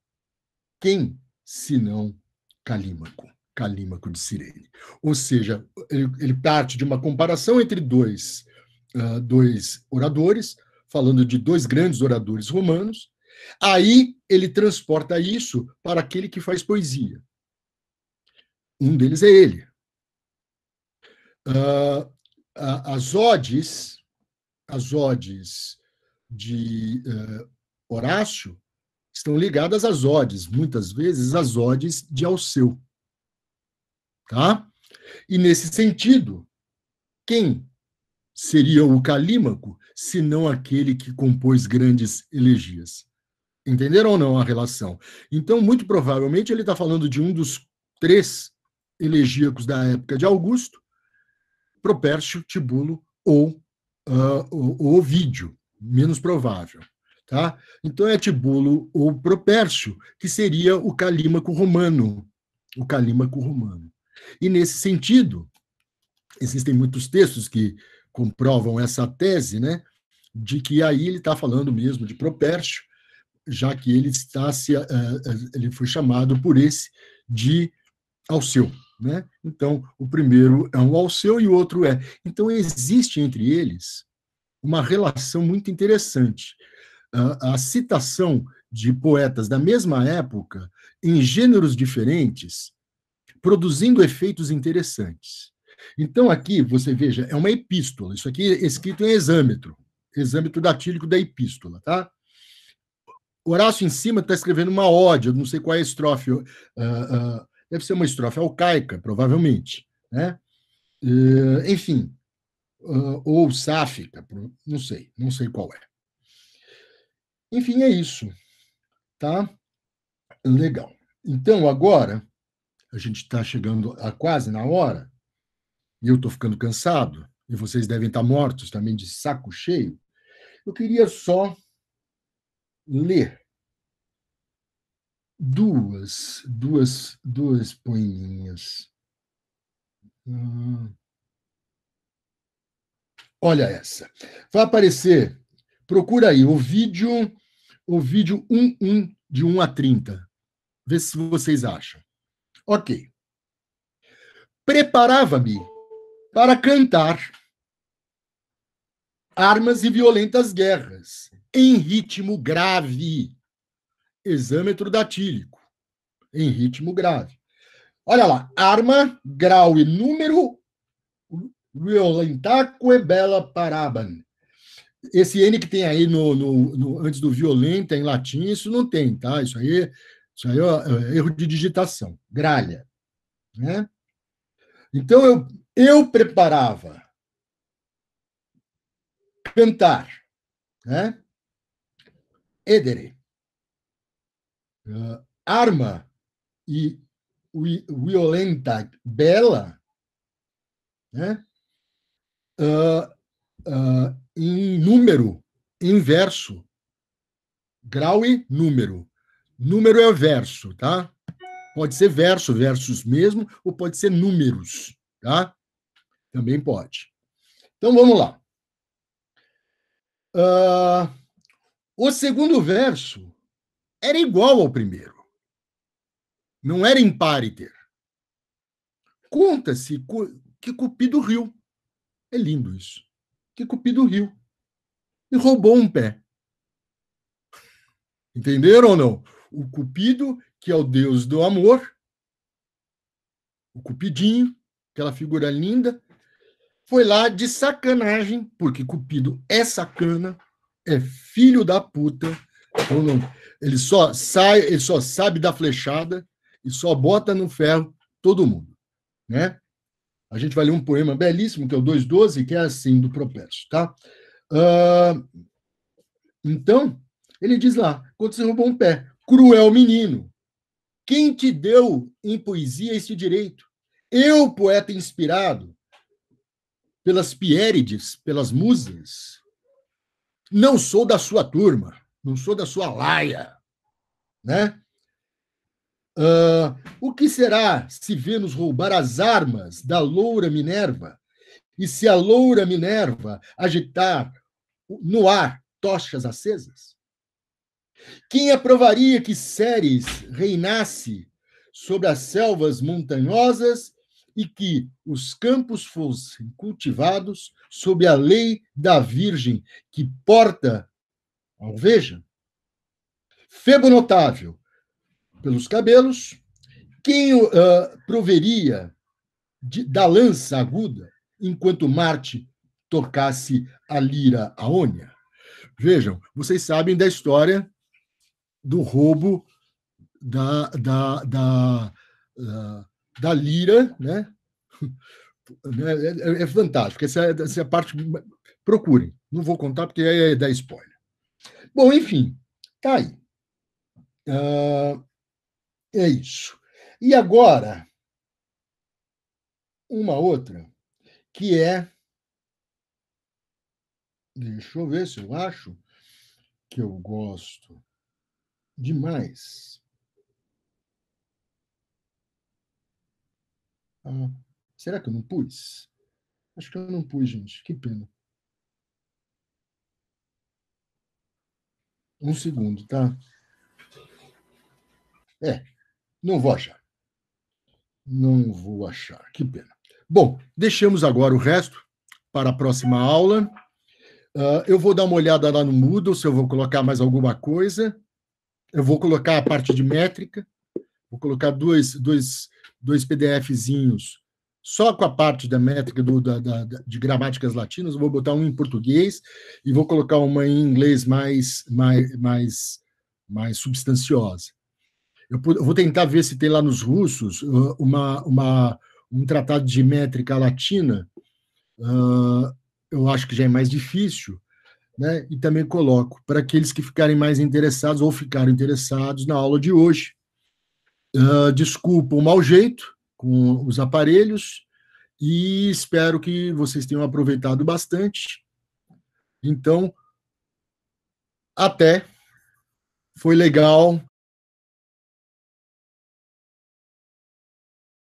Quem, senão Calímaco de Cirene. Ou seja, ele parte de uma comparação entre dois oradores, falando de dois grandes oradores romanos. Aí ele transporta isso para aquele que faz poesia. Um deles é ele. As odes de Horácio estão ligadas às odes, muitas vezes às odes de Alceu. Tá? E, nesse sentido, quem seria o Calímaco, se não aquele que compôs grandes elegias? Entenderam ou não a relação? Então, muito provavelmente, ele está falando de um dos 3 elegíacos da época de Augusto, Propércio, Tibulo ou o Ovídio, menos provável. Tá? Então, é Tibulo ou Propércio, que seria o Calímaco romano. O Calímaco romano. E, nesse sentido, existem muitos textos que comprovam essa tese, né, de que aí ele está falando mesmo de Propércio, já que ele foi chamado por esse de Alceu. Né? Então, o primeiro é um Alceu e o outro é. Então, existe entre eles uma relação muito interessante. A citação de poetas da mesma época, em gêneros diferentes, produzindo efeitos interessantes. Então, aqui, você veja, é uma epístola. Isso aqui é escrito em hexâmetro datílico da epístola. Tá? Horácio, em cima, está escrevendo uma ode, eu não sei qual é a estrofe. Deve ser uma estrofe alcaica, provavelmente. Né? Enfim, ou sáfica, não sei qual é. Enfim, é isso. Tá? Legal. Então, agora, a gente está chegando a quase na hora, e eu estou ficando cansado, e vocês devem estar mortos também de saco cheio. Eu queria só ler duas poeminhas. Olha essa. Vai aparecer, procura aí, o vídeo 11, de 1 a 30. Vê se vocês acham. Ok. Preparava-me para cantar armas e violentas guerras, em ritmo grave. Hexâmetro datílico, em ritmo grave. Olha lá, arma, grau e número, violentaque bella paraban. Esse N que tem aí antes do violenta, em latim, isso não tem, tá? Isso aí é erro de digitação, gralha. Né? Então, eu preparava cantar, né? Edere, arma e violenta bella, né? Em número, em verso, grau e número. Número é verso, tá? Pode ser versos mesmo, ou pode ser números, tá? Também pode. Então, vamos lá. O segundo verso era igual ao primeiro. Não era impáriter. Conta-se que Cupido riu. É lindo isso. Que Cupido riu. E roubou um pé. Entenderam ou não? O Cupido, que é o deus do amor, o Cupidinho, aquela figura linda, foi lá de sacanagem, porque Cupido é sacana, é filho da puta, então ele só sabe dar flechada e só bota no ferro todo mundo. Né? A gente vai ler um poema belíssimo, que é o 2:12, que é assim, do Propércio. Tá? Então, ele diz lá, quando você roubou um pé, cruel menino, quem te deu em poesia esse direito? Eu, poeta inspirado pelas Piérides, pelas musas, não sou da sua turma, não sou da sua laia. Né? O que será se Vênus roubar as armas da loura Minerva e se a loura Minerva agitar no ar tochas acesas? Quem aprovaria que Ceres reinasse sobre as selvas montanhosas e que os campos fossem cultivados sob a lei da Virgem que porta a alveja? Febo notável pelos cabelos, quem proveria da lança aguda enquanto Marte tocasse a lira aônia? Vejam, vocês sabem da história do roubo da lira, né? É fantástico. Essa é a parte. Procurem. Não vou contar porque é dar spoiler. Bom, enfim, tá aí. É isso. E agora, uma outra, que é. Deixa eu ver se eu acho que eu gosto demais. Será que eu não pus? Acho que eu não pus, gente. Que pena. Um segundo, tá? Não vou achar. Não vou achar. Que pena. Bom, deixamos agora o resto para a próxima aula. Eu vou dar uma olhada lá no Moodle, se eu vou colocar mais alguma coisa. Eu vou colocar a parte de métrica. Vou colocar dois PDFzinhos só com a parte da métrica de gramáticas latinas. Eu vou botar um em português e vou colocar uma em inglês mais substanciosa. Eu vou tentar ver se tem lá nos russos um tratado de métrica latina. Eu acho que já é mais difícil, né? E também coloco para aqueles que ficarem mais interessados ou ficaram interessados na aula de hoje. Desculpa o mau jeito com os aparelhos e espero que vocês tenham aproveitado bastante. Então, até. Foi legal.